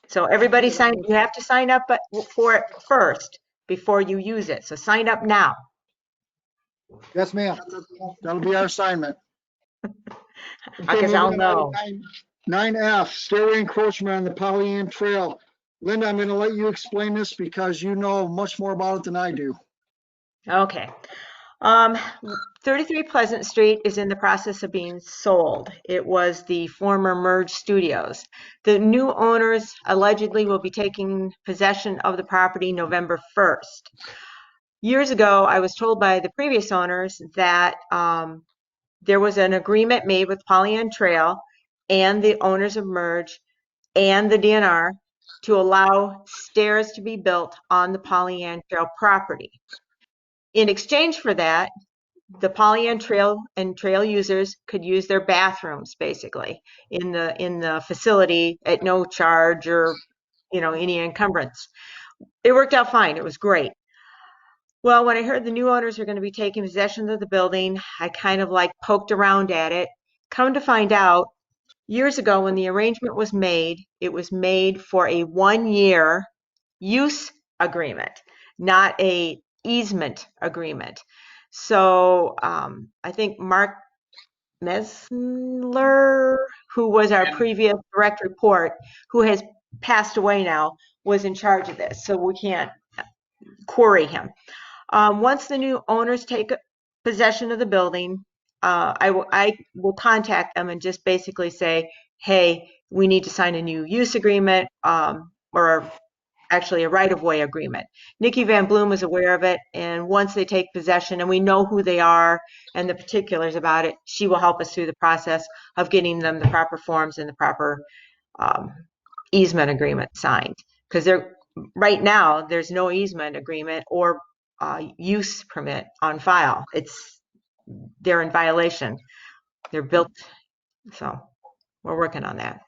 so everybody you have to sign up for it first before you use it. So sign up now. Yes, ma'am. That'll be our assignment. Because I'll know. 9F, stairway encroachment on the Polly Ann Trail. Linda, I'm going to let you explain this because you know much more about it than I do. Okay. 33 Pleasant Street is in the process of being sold. It was the former Merge Studios. The new owners allegedly will be taking possession of the property November 1st. Years ago, I was told by the previous owners that there was an agreement made with Polly Ann Trail and the owners of Merge and the DNR to allow stairs to be built on the Polly Ann Trail property. In exchange for that, the Polly Ann Trail and trail users could use their bathrooms basically in the facility at no charge or any encumbrance. It worked out fine. It was great. Well, when I heard the new owners are going to be taking possession of the building, I kind of poked around at it. Come to find out, years ago when the arrangement was made, it was made for a 1-year use agreement, not a easement agreement. So I think Mark Mesler, who was our previous direct report, who has passed away now, was in charge of this. So we can't query him. Once the new owners take possession of the building, I will contact them and just basically say, hey, we need to sign a new use agreement or actually a right-of-way agreement. Nikki Van Bloom is aware of it, and once they take possession and we know who they are and the particulars about it, she will help us through the process of getting them the proper forms and the proper easement agreement signed. Because right now, there's no easement agreement or use permit on file. They're in violation. They're built, so we're working on that.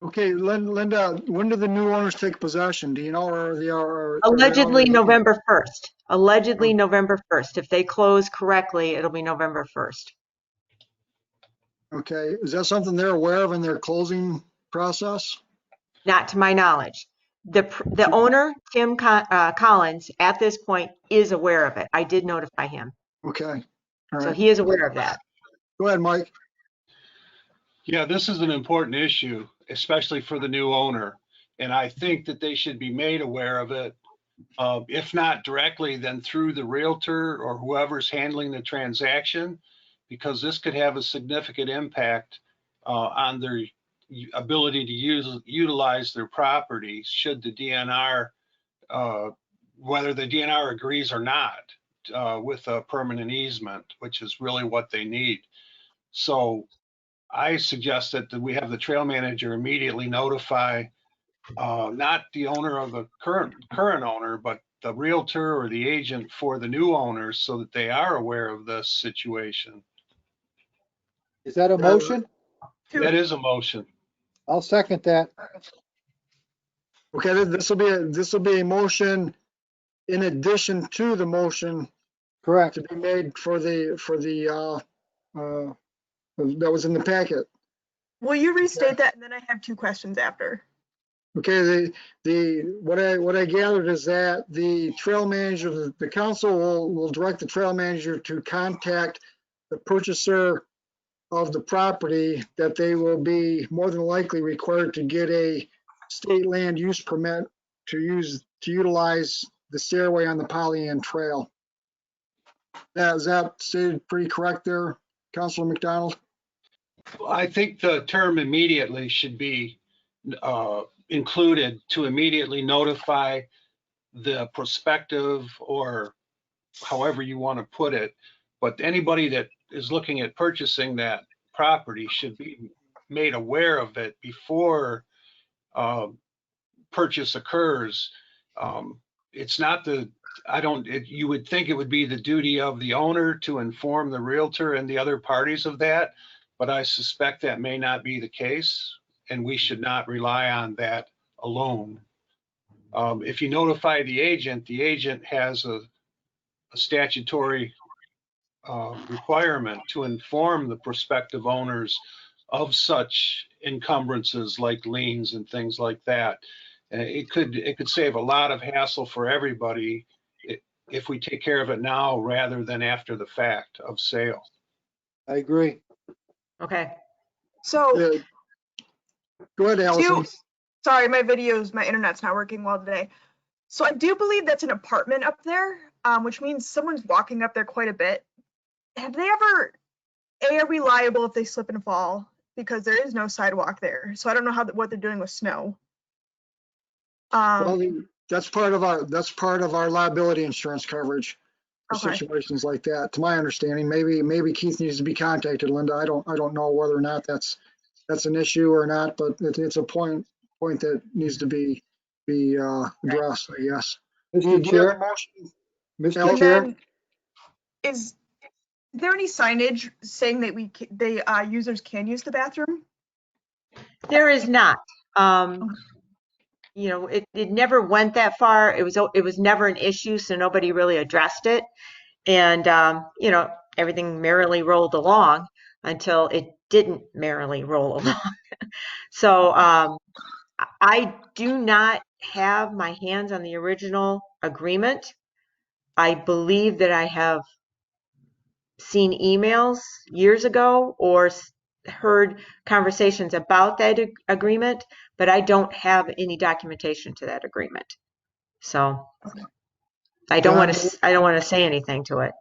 Okay, Linda, when do the new owners take possession? Do you know, or they are? Allegedly November 1st. Allegedly November 1st. If they close correctly, it'll be November 1st. Okay, is that something they're aware of in their closing process? Not to my knowledge. The owner, Tim Collins, at this point is aware of it. I did notify him. Okay, all So right. he is aware of that. Go ahead, Mike. Yeah, this is an important issue, especially for the new owner. And I think that they should be made aware of it, if not directly, then through the realtor or whoever's handling the transaction, because this could have a significant impact on their ability to utilize their property should the DNR whether the DNR agrees or not, with a permanent easement, which is really what they need. So I suggested that we have the trail manager immediately notify, not the owner of the current owner, but the realtor or the agent for the new owners so that they are aware of this situation. Is that a motion? That is a motion. I'll second that. Okay, this will be a motion in addition to the motion Correct. to be made for the that was in the packet. Will you restate that? And then I have two questions after. Okay, what I gathered is that the trail manager, the council will direct the trail manager to contact the purchaser of the property, that they will be more than likely required to get a state land use permit to utilize the stairway on the Polly Ann Trail. Is that stated pretty correct there, Councilor McDonald? I think the term immediately should be included to immediately notify the prospective, or however you want to put it. But anybody that is looking at purchasing that property should be made aware of it before purchase occurs. It's not you would think it would be the duty of the owner to inform the realtor and the other parties of that, but I suspect that may not be the case, and we should not rely on that alone. If you notify the agent has a statutory requirement to inform the prospective owners of such encumbrances like liens and things like that. It could save a lot of hassle for everybody if we take care of it now rather than after the fact of sale. I agree. Okay. So Go ahead, Allison. sorry, my internet's not working well today. So I do believe that's an apartment up there, which means someone's walking up there quite a bit. Have they ever, are we liable if they slip and fall? Because there is no sidewalk there. So I don't know what they're doing with snow. Well, that's part of our liability insurance coverage for Okay. situations like that. To my understanding, maybe Keith needs to be contacted, Linda. I don't know whether or not that's an issue or not, but it's a point that needs to be addressed, I guess. Mr. Chair, Mr. And Chair, then is there any signage saying that users can use the bathroom? There is not. You know, it never went that far. It was never an issue, so nobody really addressed it. And, you know, everything merrily rolled along until it didn't merrily roll along. So I do not have my hands on the original agreement. I believe that I have seen emails years ago or heard conversations about that agreement, but I don't have any documentation to that agreement. So I don't want to say anything to it.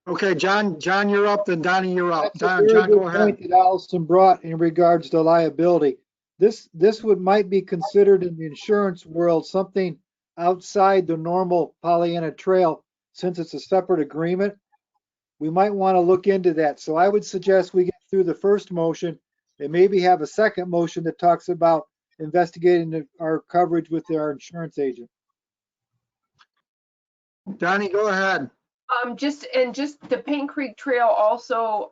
Okay, John, you're up, then Donnie, you're up. that's a very John, good go ahead. point that Allison brought in regards to liability. This might be considered in the insurance world something outside the normal Pollyanna Trail, since it's a separate agreement. We might want to look into that. So I would suggest we get through the first motion and maybe have a second motion that talks about investigating our coverage with our insurance agent. Donnie, go ahead. Just the Paint Creek Trail also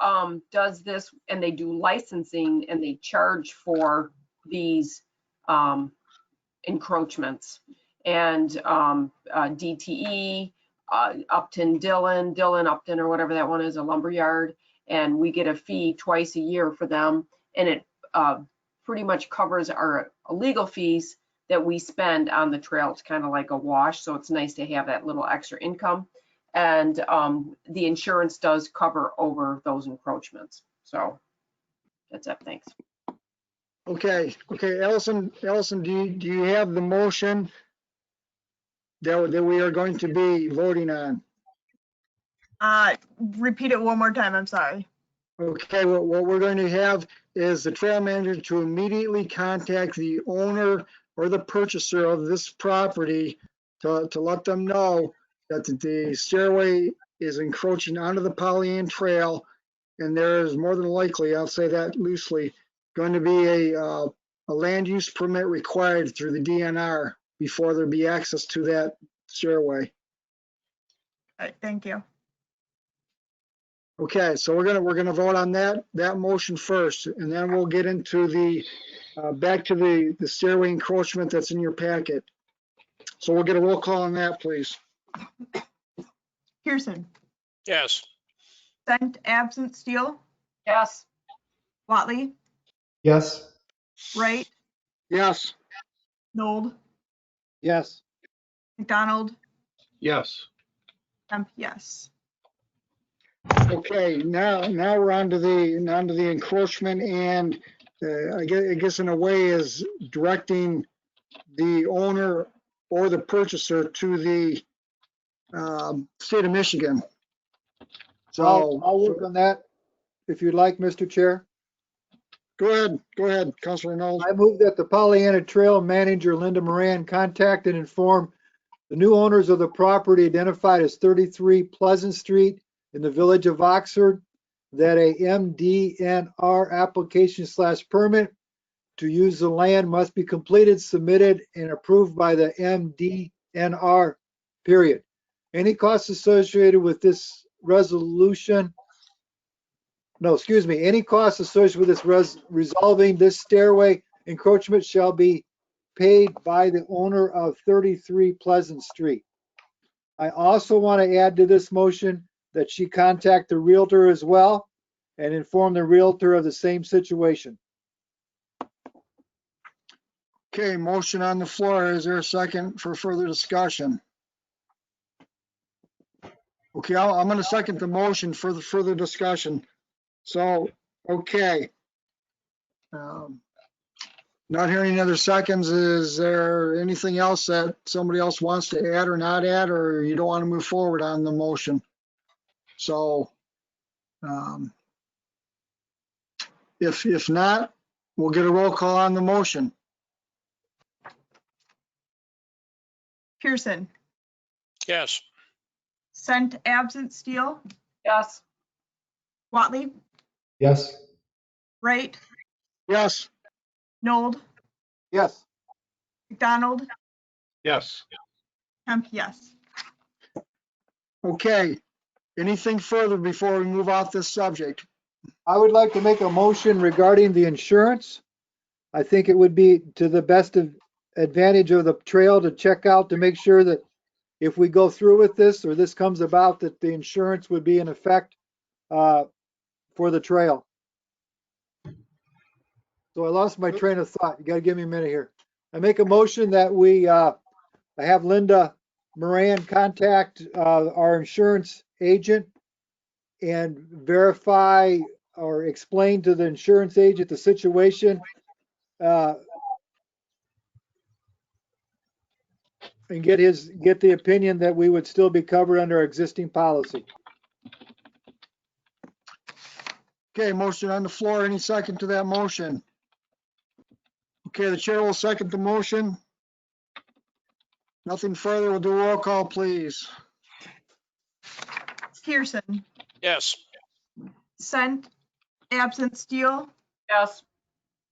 does this, and they do licensing and they charge for these encroachments. And DTE, Dillon, Upton, or whatever that one is, a lumberyard, and we get a fee twice a year for them, and it pretty much covers our legal fees that we spend on the trail. It's kind of like a wash, so it's nice to have that little extra income. And the insurance does cover over those encroachments. So that's it. Thanks. Okay, Allison, do you have the motion that we are going to be voting on? Repeat it one more time. I'm sorry. Okay, what we're going to have is the trail manager to immediately contact the owner or the purchaser of this property to let them know that the stairway is encroaching onto the Polly Ann Trail, and there is more than likely, I'll say that loosely, going to be a land use permit required through the DNR before there be access to that stairway. All right, thank you. Okay, so we're gonna vote on that motion first, and then we'll get into the back to the stairway encroachment that's in your packet. So we'll get a roll call on that, please. Pearson, Yes. Sent, absent, Steele, Yes. Watley, Yes. Wright, Yes. Nold, Yes. McDonald, Yes. Kemp, yes. Okay, now we're onto the encroachment, and I guess in a way is directing the owner or the purchaser to the state of Michigan. So I'll work on that if you'd like, Mr. Chair. go ahead, Councilor Knowles. I move that the Pollyanna Trail Manager Linda Moran contact and inform the new owners of the property identified as 33 Pleasant Street in the village of Oxford that a MDNR application/permit to use the land must be completed, submitted, and approved by the MDNR, period. Any costs associated with this resolution, no, excuse me, any costs associated with this resolving this stairway encroachment shall be paid by the owner of 33 Pleasant Street. I also want to add to this motion that she contact the Realtor as well and inform the Realtor of the same situation. Okay, motion on the floor. Is there a second for further discussion? Okay, I'm going to second the motion for the further discussion. So, okay. Not hearing any other seconds. Is there anything else that somebody else wants to add or not add, or you don't want to move forward on the motion? So, if not, we'll get a roll call on the motion. Pearson, Yes. Sent, absent, Steele, Yes. Watley, Yes. Wright, Yes. Nold, Yes. McDonald, Yes. Kemp, yes. Okay. Anything further before we move off this subject? I would like to make a motion regarding the insurance. I think it would be to the best of advantage of the trail to check out to make sure that if we go through with this or this comes about, that the insurance would be in effect for the trail. So I lost my train of thought. You got to give me a minute here. I make a motion that we have Linda Moran contact our insurance agent and verify or explain to the insurance agent the situation and get the opinion that we would still be covered under our existing policy. Okay, motion on the floor. Any second to that motion? Okay, the chair will second the motion. Nothing further. We'll do a roll call, please. Pearson, Yes. Sent, absent, Steele, Yes.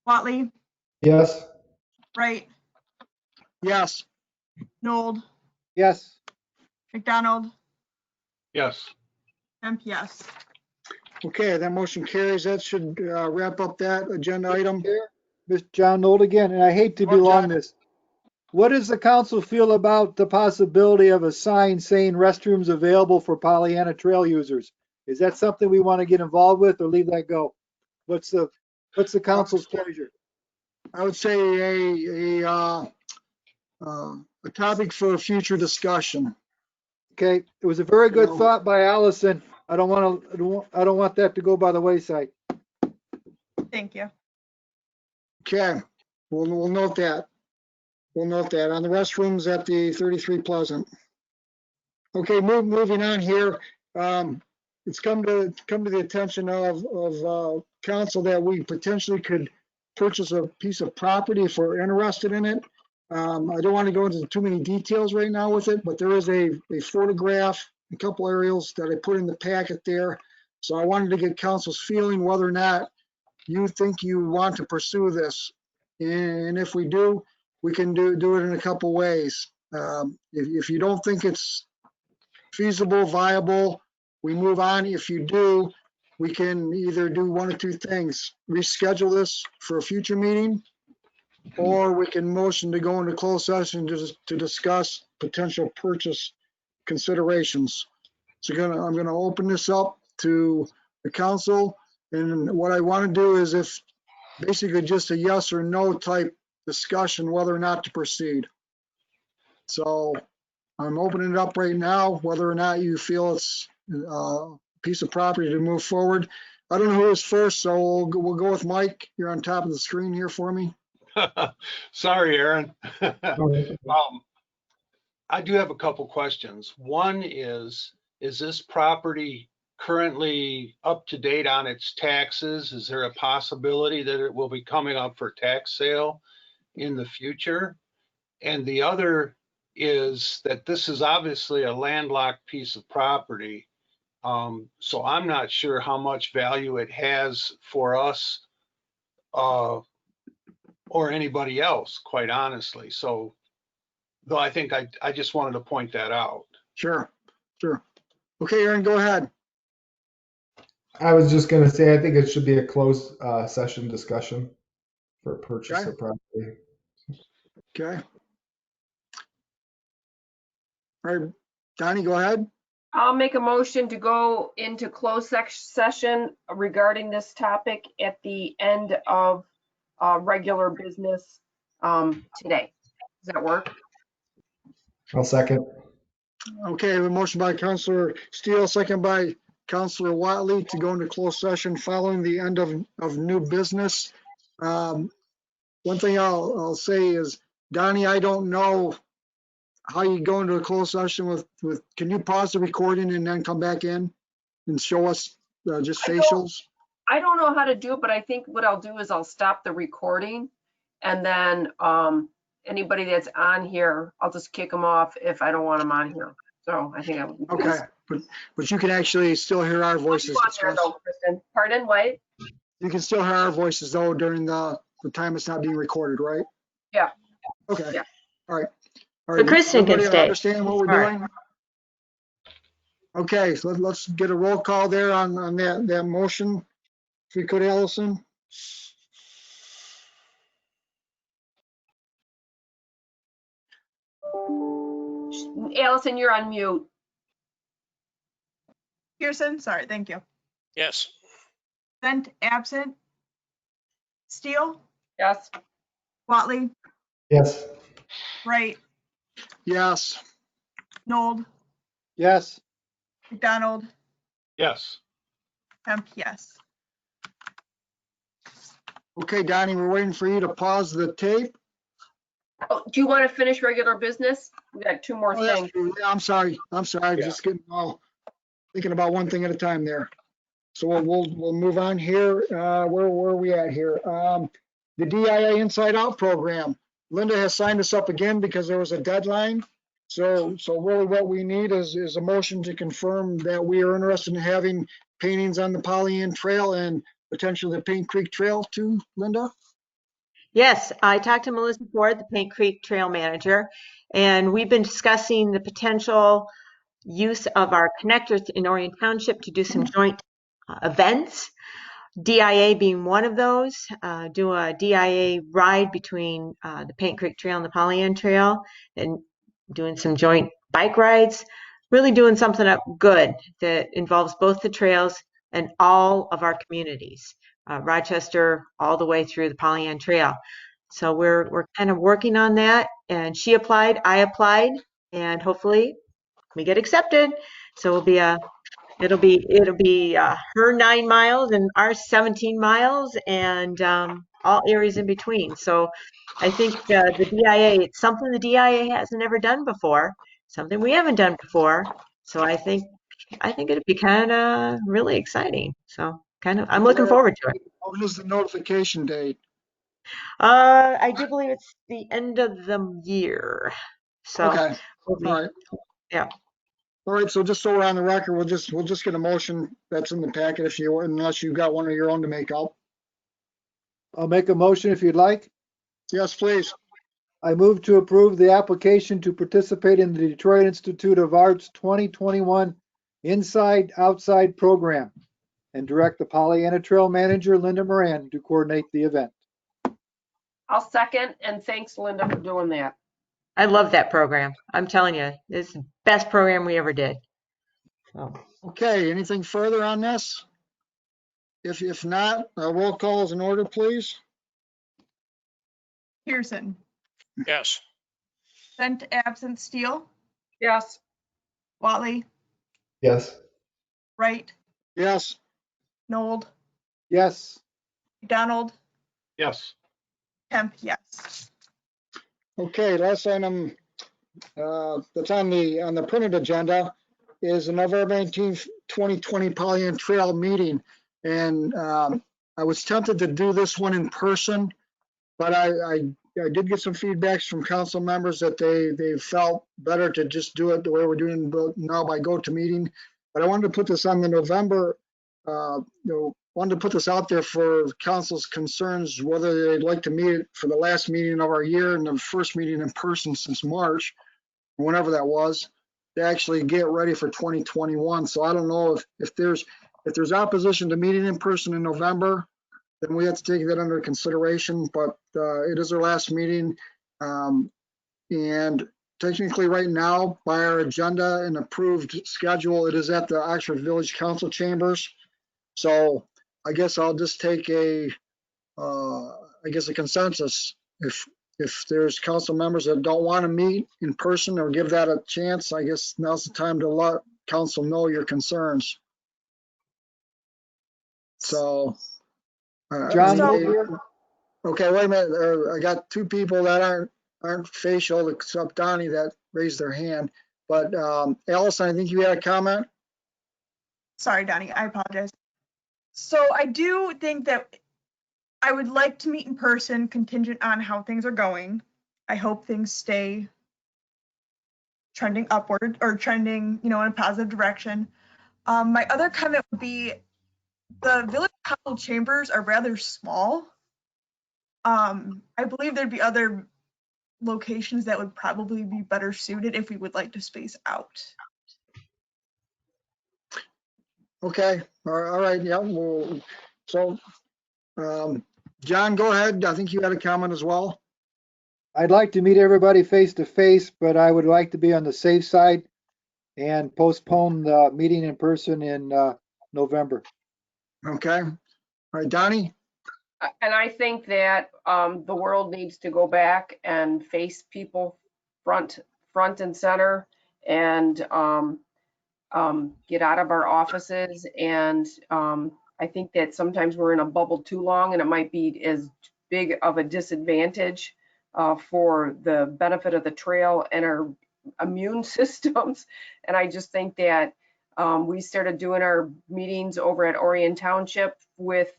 Watley, Yes. Wright, Yes. Nold, Yes. McDonald, Yes. Kemp, yes. Okay, that motion carries. That should wrap up that agenda item. Mr. John Nold again, and I hate to belong this. What does the council feel about the possibility of a sign saying restrooms available for Pollyanna Trail users? Is that something we want to get involved with or leave that go? What's the council's pleasure? I would say a topic for a future discussion. Okay, it was a very good No. thought by Allison. I don't want that to go by the wayside. Thank you. Okay, we'll note that. We'll note that on the restrooms at the 33 Pleasant. Okay, moving on here. It's come to the attention of council that we potentially could purchase a piece of property if we're interested in it. I don't want to go into too many details right now with it, but there is a photograph, a couple aerials that I put in the packet there. So I wanted to get council's feeling whether or not you think you want to pursue this. And if we do, we can do it in a couple ways. If you don't think it's feasible, viable, we move on. If you do, we can either do one of two things: reschedule this for a future meeting, or we can motion to go into closed session to discuss potential purchase considerations. So I'm gonna open this up to the council, and what I want to do is if basically just a yes or no type discussion whether or not to proceed. So I'm opening it up right now, whether or not you feel it's a piece of property to move forward. I don't know who is first, so we'll go with Mike. You're on top of the screen here for me. Sorry, Aaron. Oh, I do have a couple questions. One is this property currently up to date on its taxes? Is there a possibility that it will be coming up for tax sale in the future? And the other is that this is obviously a landlocked piece of property. So I'm not sure how much value it has for us or anybody else, quite honestly. So, though I think I just wanted to point that out. Sure. Okay, Aaron, go ahead. I was just gonna say, I think it should be a closed session discussion for purchase Okay. of property. Okay. All right, Donnie, go ahead. I'll make a motion to go into closed session regarding this topic at the end of regular business today. Does that work? I'll second. Okay, a motion by Councilor Steele, second by Councilor Watley to go into closed session following the end of new business. One thing I'll say is, Donnie, I don't know how you go into a closed session with, can you pause the recording and then come back in and show us just facials? I don't know how to do it, but I think what I'll do is I'll stop the recording, and then anybody that's on here, I'll just kick them off if I don't want them on here. So I think that would be Okay, but you can actually still hear our voices. On there though, Kristen. Pardon, what? You can still hear our voices though during the time it's not being recorded, right? Yeah. Okay. Yeah. All right. So Kristen can Everybody stay. understand what we're Smart. doing? Okay, so let's get a roll call there on that motion. If we could, Allison. Allison, you're on mute. Pearson, sorry, thank you. Yes. Bent, absent. Steele, Yes. Watley, Yes. Wright, Yes. Nold, Yes. McDonald, Yes. Hemp, yes. Okay, Donnie, we're waiting for you to pause the tape. Oh, do you want to finish regular business? We got two more Oh, that's things. true. Yeah, I'm sorry. Yeah. Just getting all thinking about one thing at a time there. So we'll move on here. Where are we at here? The DIA Inside Out program. Linda has signed us up again because there was a deadline. So really what we need is a motion to confirm that we are interested in having paintings on the Pollyant Trail and potentially the Paint Creek Trail too, Linda? Yes, I talked to Melissa Ford, the Paint Creek Trail Manager, and we've been discussing the potential use of our connectors in Orion Township to do some joint events. DIA being one of those, do a DIA ride between the Paint Creek Trail and the Pollyant Trail, and doing some joint bike rides, really doing something up good that involves both the trails and all of our communities, Rochester all the way through the Pollyant Trail. So we're kind of working on that, and she applied, I applied, and hopefully we get accepted. So it'll be her 9 miles and our 17 miles and all areas in between. So I think the DIA, it's something the DIA hasn't ever done before, something we haven't done before. So I think it'd be kind of really exciting. So I'm looking forward to it. What is the notification date? I do believe it's the end of the year. So Okay, we'll all be, right. yeah. All right, so just so we're on the record, we'll just get a motion that's in the packet if you, unless you've got one of your own to make out. I'll make a motion if you'd like. Yes, please. I move to approve the application to participate in the Detroit Institute of Arts 2021 Inside Outside Program and direct the Pollyanna Trail Manager, Linda Moran, to coordinate the event. I'll second, and thanks, Linda, for doing that. I love that program. I'm telling you, this is the best program we ever did. So, Okay, anything further on this? If not, roll call is in order, please. Pearson, Yes. sent absent Steele, Yes. Watley, Yes. Wright, Yes, Nold, Yes, McDonald, Yes. Kemp, yes. okay, last item that's on the printed agenda is the November 19th, 2020 Pollyanna Trail meeting. And I was tempted to do this one in person, but I did get some feedbacks from council members that they felt better to just do it the way we're doing now by GoToMeeting. But I wanted to put this on the November, wanted to put this out there for council's concerns, whether they'd like to meet for the last meeting of our year and the first meeting in person since March, whenever that was, to actually get ready for 2021. So I don't know if there's opposition to meeting in person in November, then we have to take that under consideration, but it is our last meeting. And technically right now, by our agenda and approved schedule, it is at the Oxford Village Council Chambers. So I guess I'll just take a consensus. If there's council members that don't want to meet in person or give that a chance, I guess now's the time to let council know your concerns. So. John So- Mold here. Okay, wait a minute. I got two people that aren't facial except Donnie that raised their hand. But Allison, I think you had a comment. Sorry, Donnie, I apologize. So I do think that I would like to meet in person contingent on how things are going. I hope things stay trending upward or trending, in a positive direction. My other comment would be the village council chambers are rather small. I believe there'd be other locations that would probably be better suited if we would like to space out. Okay, all right, yeah. Well, so John, go ahead. I think you had a comment as well. I'd like to meet everybody face to face, but I would like to be on the safe side and postpone the meeting in person in November. Okay, all right, Donnie. And I think that the world needs to go back and face people front and center and get out of our offices. And I think that sometimes we're in a bubble too long and it might be as big of a disadvantage for the benefit of the trail and our immune systems. And I just think that we started doing our meetings over at Orion Township with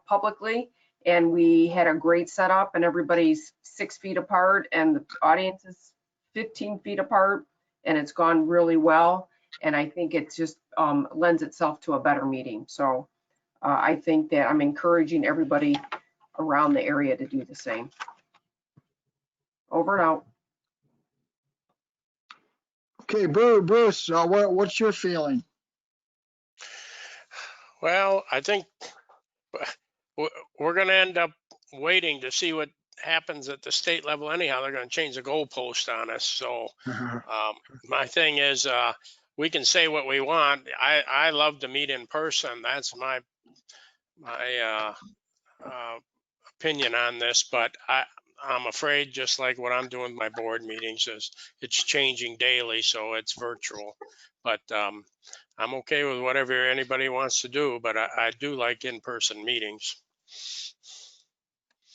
publicly, and we had a great setup and everybody's 6 feet apart and the audience is 15 feet apart, and it's gone really well. And I think it just lends itself to a better meeting. So I think that I'm encouraging everybody around the area to do the same. Over and out. Okay, Bruce, what's your feeling? Well, I think we're going to end up waiting to see what happens at the state level. Anyhow, they're going to change the goalpost on us. So my thing is, we can say what we want. I love to meet in person. That's my opinion on this, but I'm afraid, just like what I'm doing with my board meetings, is it's changing daily, so it's virtual. But I'm okay with whatever anybody wants to do, but I do like in-person meetings.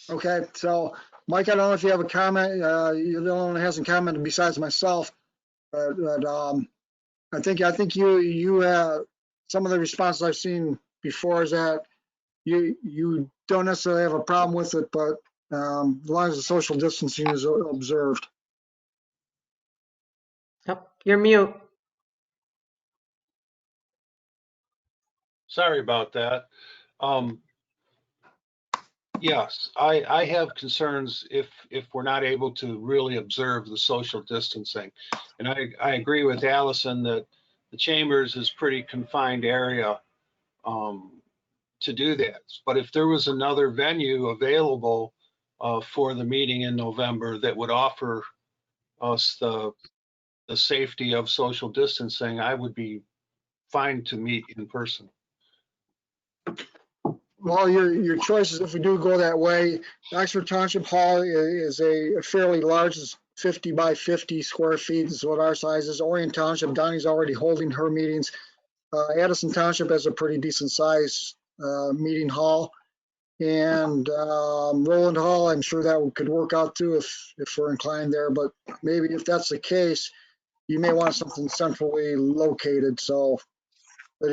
Okay, so Mike, I don't know if you have a comment. You're the only one that hasn't commented besides myself. But I think you some of the responses I've seen before is that you don't necessarily have a problem with it, but as long as the social distancing is observed. Oh, you're mute. Sorry about that. Yes, I have concerns if we're not able to really observe the social distancing. And I agree with Allison that the chambers is pretty confined area to do that. But if there was another venue available for the meeting in November that would offer us the safety of social distancing, I would be fine to meet in person. Well, your choices, if we do go that way, Oxford Township Hall is a fairly large, 50 by 50 square feet is what our size is. Orion Township, Donnie's already holding her meetings. Addison Township has a pretty decent size meeting hall. And Roland Hall, I'm sure that could work out too if we're inclined there. But maybe if that's the case, you may want something centrally located. So, but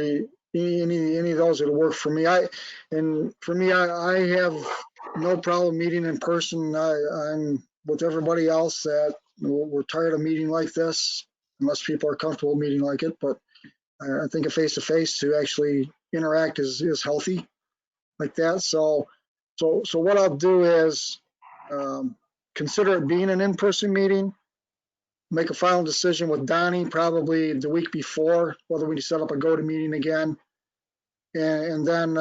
any of those would work for me. I have no problem meeting in person. I'm with everybody else that we're tired of meeting like this, unless people are comfortable meeting like it. But I think a face-to-face to actually interact is healthy like that. So what I'll do is consider it being an in-person meeting, make a final decision with Donnie probably the week before, whether we set up a go-to meeting again, and then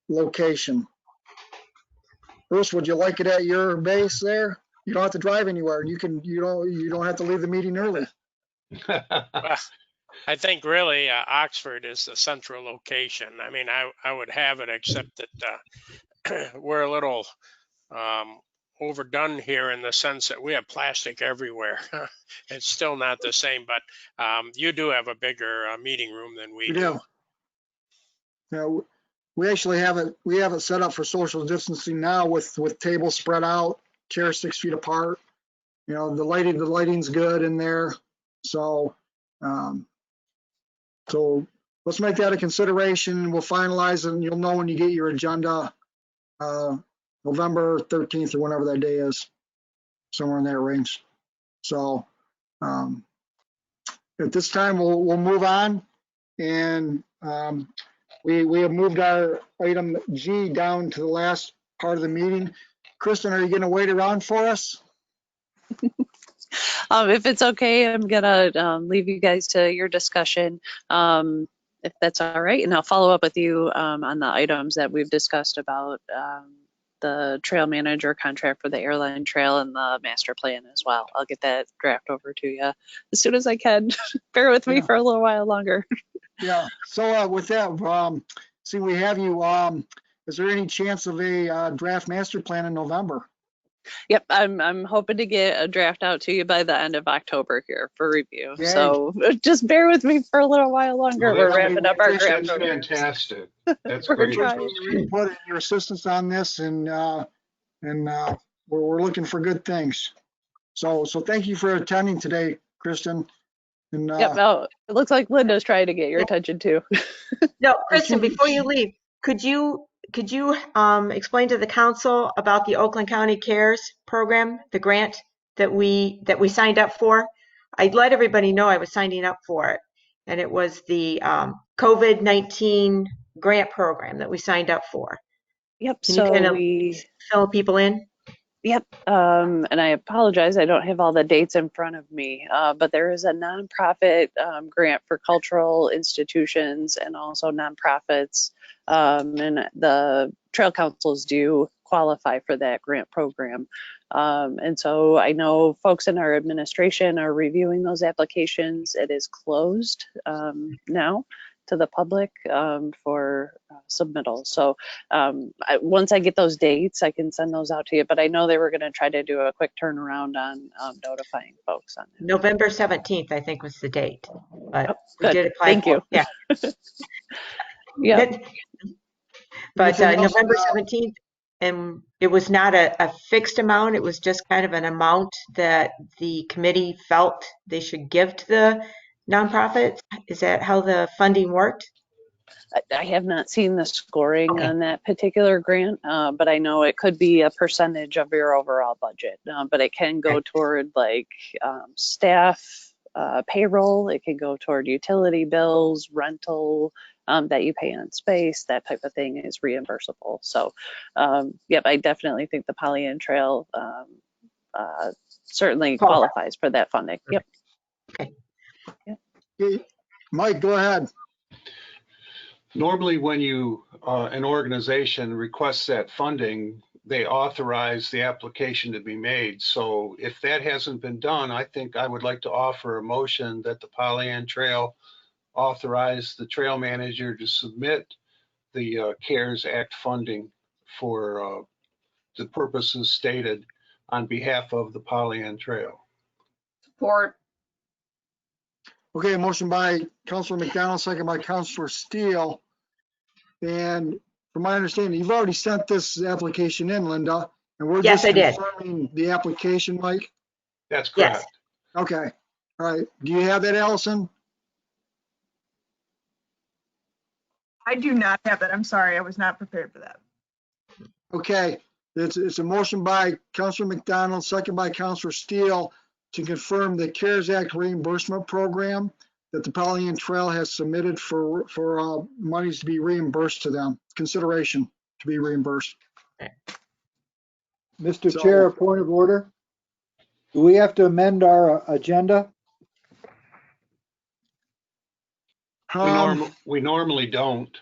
location. Bruce, would you like it at your base there? You don't have to drive anywhere. You don't have to leave the meeting early. Well, I think really Oxford is the central location. I mean, I would have it, except that we're a little overdone here in the sense that we have plastic everywhere. It's still not the same, but you do have a bigger meeting room than we do. Yeah, we actually have it set up for social distancing now with tables spread out, chairs 6 feet apart. You know, the lighting's good in there. So so let's make that a consideration. We'll finalize it and you'll know when you get your agenda, November 13th or whenever that day is, somewhere in that range. So at this time, we'll move on. And we have moved our item G down to the last part of the meeting. Kristen, are you going to wait around for us? If it's okay, I'm gonna leave you guys to your discussion, if that's all right, and I'll follow up with you on the items that we've discussed about the trail manager contract for the airline trail and the master plan as well. I'll get that draft over to you as soon as I can. Bear with me for a little while longer. Yeah. So with that, see, we have you. Is there any chance of a draft master plan in November? Yep, I'm hoping to get a draft out to you by the end of October here for review. Yay. So just bear with me for a little while longer. Well, We're wrapping up our draft. That's fantastic. That's We're great. trying. Your input and your assistance on this, and we're looking for good things. So thank you for attending today, Kristen. And Yep. Oh, it looks like Linda's trying to get your attention too. No, Kristen, before you leave, could you explain to the council about the Oakland County CARES program, the grant that we signed up for? I'd let everybody know I was signing up for it, and it was the COVID-19 grant program that we signed up for. Yep. Can you kind of fill people in? Yep. And I apologize, I don't have all the dates in front of me, but there is a nonprofit grant for cultural institutions and also nonprofits. And the trail councils do qualify for that grant program. And so I know folks in our administration are reviewing those applications. It is closed now to the public for submittal. So once I get those dates, I can send those out to you. But I know they were going to try to do a quick turnaround on notifying folks on that. November 17th, I think, was the date. But we Good. did apply. Thank you. Yeah. Yeah. But November 17th, and it was not a fixed amount. It was just kind of an amount that the committee felt they should give to the nonprofits. Is that how the funding worked? I have not seen the scoring on that particular grant, but I know it could be a percentage of your overall budget. But it can go toward like staff payroll. It can go toward utility bills, rental that you pay on space. That type of thing is reimbursable. So, yep, I definitely think the Pollyant Trail certainly qualifies for that funding. Yep. Okay, Mike, go ahead. Normally, when an organization requests that funding, they authorize the application to be made. So if that hasn't been done, I think I would like to offer a motion that the Pollyant Trail authorize the trail manager to submit the CARES Act funding for the purposes stated on behalf of the Pollyant Trail. Support. Okay, motion by Councilor McDonald, second by Councilor Steele. And from my understanding, you've already sent this application in, Linda, and we're Yes, just I did. confirming the application, Mike? That's Yes. correct. Okay, all right. Do you have that, Allison? I do not have that. I'm sorry. I was not prepared for that. Okay, it's a motion by Councilor McDonald, second by Councilor Steele to confirm the CARES Act reimbursement program that the Pollyant Trail has submitted for monies to be reimbursed to them, consideration to be reimbursed. Mr. So- Chair, a point of order. Do we have to amend our agenda? We normally don't.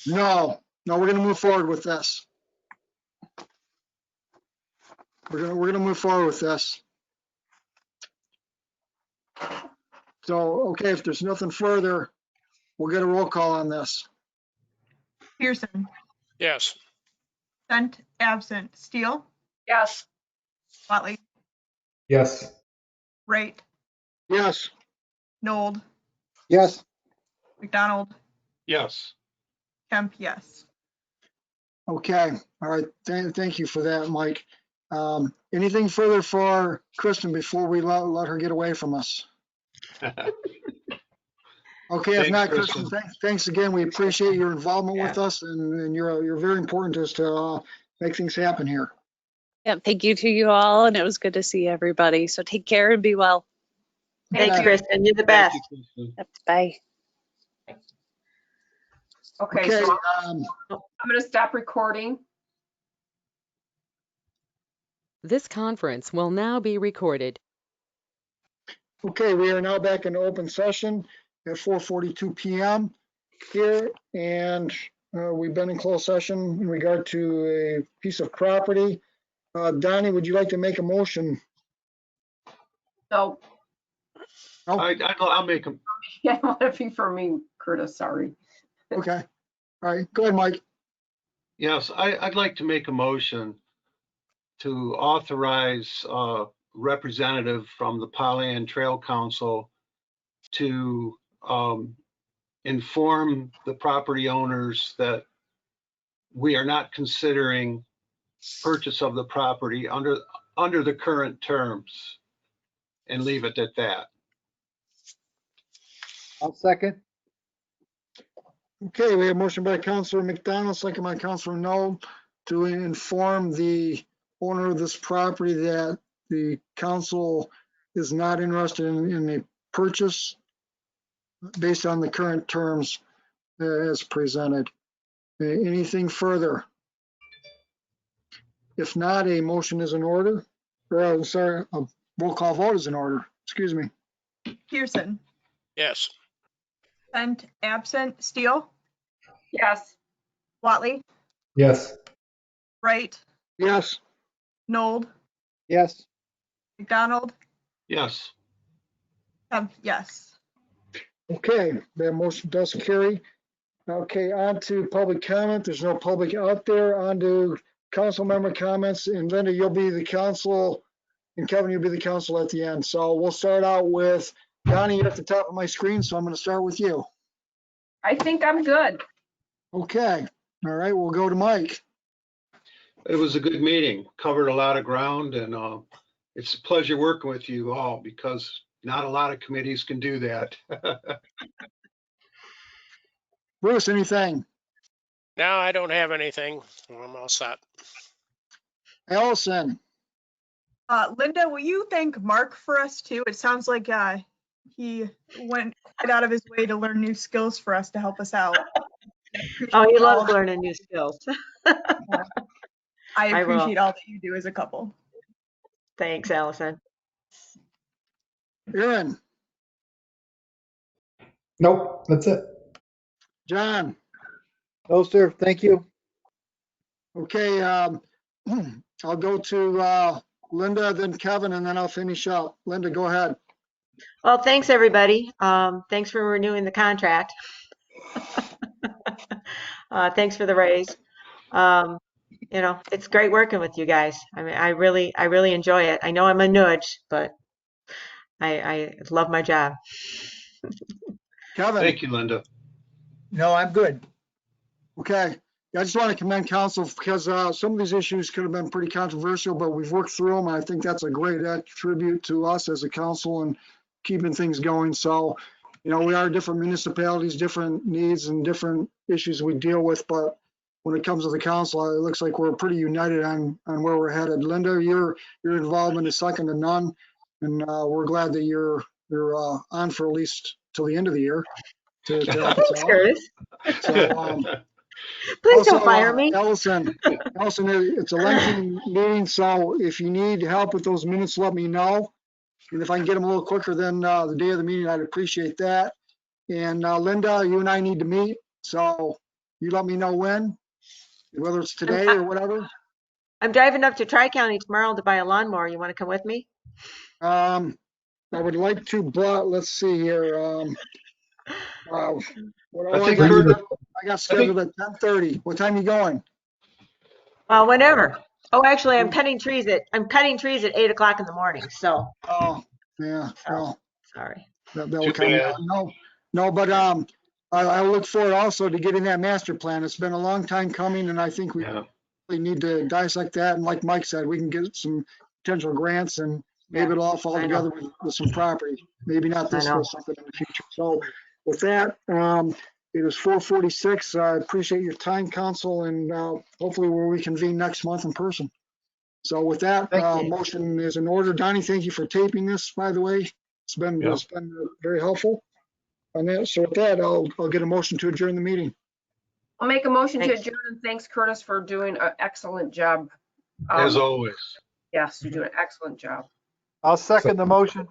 No, we're gonna move forward with this. We're gonna move forward with this. So, okay, if there's nothing further, we'll get a roll call on this. Pearson, Yes. Sent, absent. Steele, Yes. Watley, Yes. Wright, Yes, Nold, Yes. McDonald, Yes. Kemp, yes. okay, all right, thank you for that, Mike. Anything further for Kristen before we let her get away from us? Okay, if Thanks, not, Kristen. Kristen, thanks again. We appreciate your involvement with us, and you're very important to us to make things happen here. Yeah, thank you to you all, and it was good to see everybody. So take care and be well. Thanks, Okay. Kristen. You're the Thank best. you, Kristen. Yep, bye. Okay, Okay, so I'm going to stop recording. This conference will now be recorded. okay, we are now back in open session at 4:42 PM here, and we've been in closed session in regard to a piece of property. Donnie, would you like to make a motion? So, I'll make them. yeah, I want to be for me, Curtis, sorry. Okay, all right, go ahead, Mike. Yes, I'd like to make a motion to authorize a representative from the Pollyant Trail Council to inform the property owners that we are not considering purchase of the property under the current terms, and leave it at that. I'll second. Okay, we have motion by Councilor McDonald, second by Councilor Noel, to inform the owner of this property that the council is not interested in a purchase based on the current terms as presented. Anything further? If not, a motion is in order, or I'm sorry, a roll call vote is in order, excuse me. Pearson, Yes. Sent, absent. Steele, Yes. Watley, Yes. Wright, Yes, Nold, Yes. McDonald, Yes. Kemp, yes. okay, that motion does carry. Okay, on to public comment. There's no public out there. On to council member comments, and Linda, you'll be the council, and Kevin, you'll be the council at the end. So we'll start out with Donnie, you're at the top of my screen, so I'm going to start with you. I think I'm good. Okay, all right, we'll go to Mike. It was a good meeting, covered a lot of ground, and it's a pleasure working with you all because Not a lot of committees can do that. Bruce, anything? No, I don't have anything. I'm all set. Allison? Linda, will you thank Mark for us too? It sounds like he went quite out of his way to learn new skills for us to help us out. Oh, he all loves learning new skills. I I will. appreciate all that you do as a couple. Thanks, Allison. Aaron? Nope, that's it. John? No, sir. Thank you. Okay, I'll go to Linda, then Kevin, and then I'll finish up. Linda, go ahead. Well, thanks, everybody. Thanks for renewing the contract. Thanks for the raise. It's great working with you guys. I mean, I really enjoy it. I know I'm a nudge, but I love my job. Kevin? Thank you, Linda. No, I'm good. Okay. Yeah, I just want to commend council because some of these issues could have been pretty controversial, but we've worked through them. And I think that's a great attribute to us as a council and keeping things going. So, we are different municipalities, different needs and different issues we deal with. But when it comes to the council, it looks like we're pretty united on where we're headed. Linda, your involvement is second to none. And we're glad that you're on for at least till the end of the year to help us Thanks, out. Curtis. So, Please also, don't fire me. Allison, it's a lengthy meeting, so if you need help with those minutes, let me know. And if I can get them a little quicker than the day of the meeting, I'd appreciate that. And Linda, you and I need to meet, so you let me know when, whether it's today or whatever. I'm driving up to Tri-County tomorrow to buy a lawnmower. You want to come with me? I would like to, but let's see here. I got scheduled at 10:30. What time are you going? Well, whenever. Oh, actually, I'm cutting trees at 8 o'clock in the morning. So, Oh, yeah, well, sorry. that Too will come. bad. No, but I look forward also to getting that master plan. It's been a long time coming, and I think we Yeah. really need to dissect that. And like Mike said, we can get some potential grants, and maybe it'll all fall I know. together with some property. Maybe not this, I know. but something in the future. So with that, it was 4:46. I appreciate your time, council, and hopefully we'll reconvene next month in person. So with that, Thank you. motion is in order. Donnie, thank you for taping this, by the way. It's been very helpful. And then, so with that, I'll get a motion to adjourn the meeting. I'll make a motion to Thanks. adjourn, and thanks, Curtis, for doing an excellent job. As always. Yes, you do an excellent job. I'll second the motion.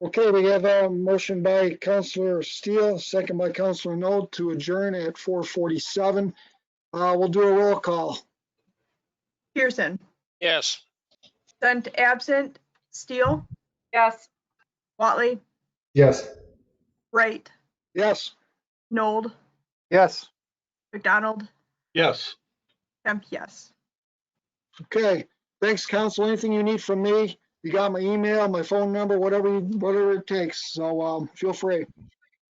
Okay, we have a motion by Councilor Steele, second by Councilor Noel to adjourn at 4:47. We'll do a roll call. Pearson, Yes. Sent absent, Steele, Yes. Watley, Yes. Wright, Yes. Nold, Yes. McDonald, Yes. Kemp, yes. Okay, thanks, council. Anything you need from me, you got my email, my phone number, whatever it takes. So feel free.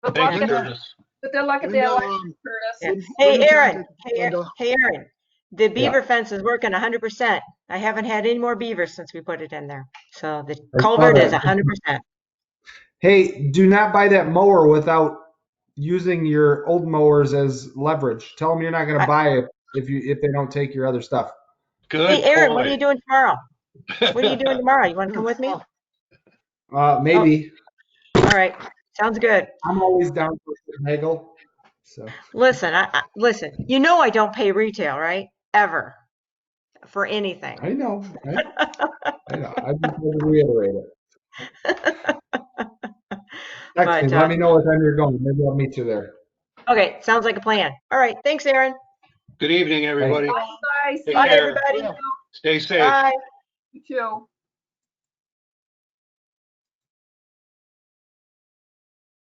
Good Thank luck you, at the, Curtis. good luck at the Linda, election, Curtis. Yeah. Good- Hey, good Aaron. job, Hey, Linda. Aaron. The beaver fence is working 100%. I haven't had any more beavers since we put it in there. So the I saw culvert is that. 100%. Hey, do not buy that mower without using your old mowers as leverage. Tell them you're not going to buy it if they don't take your other stuff. Good Hey, Aaron, what are you point. doing tomorrow? What are you doing tomorrow? You want to come with me? Maybe. All right. Sounds good. I'm always down for a haggle. So Listen, listen. You know I don't pay retail, right? Ever. For anything. I know. I know. I just want to reiterate it. Text me. Let me know what time you're going. Maybe I'll meet you there. Okay, sounds like a plan. All right. Thanks, Aaron. Good evening, everybody. Bye, Take Bye, care. everybody. Stay safe. Bye. You too.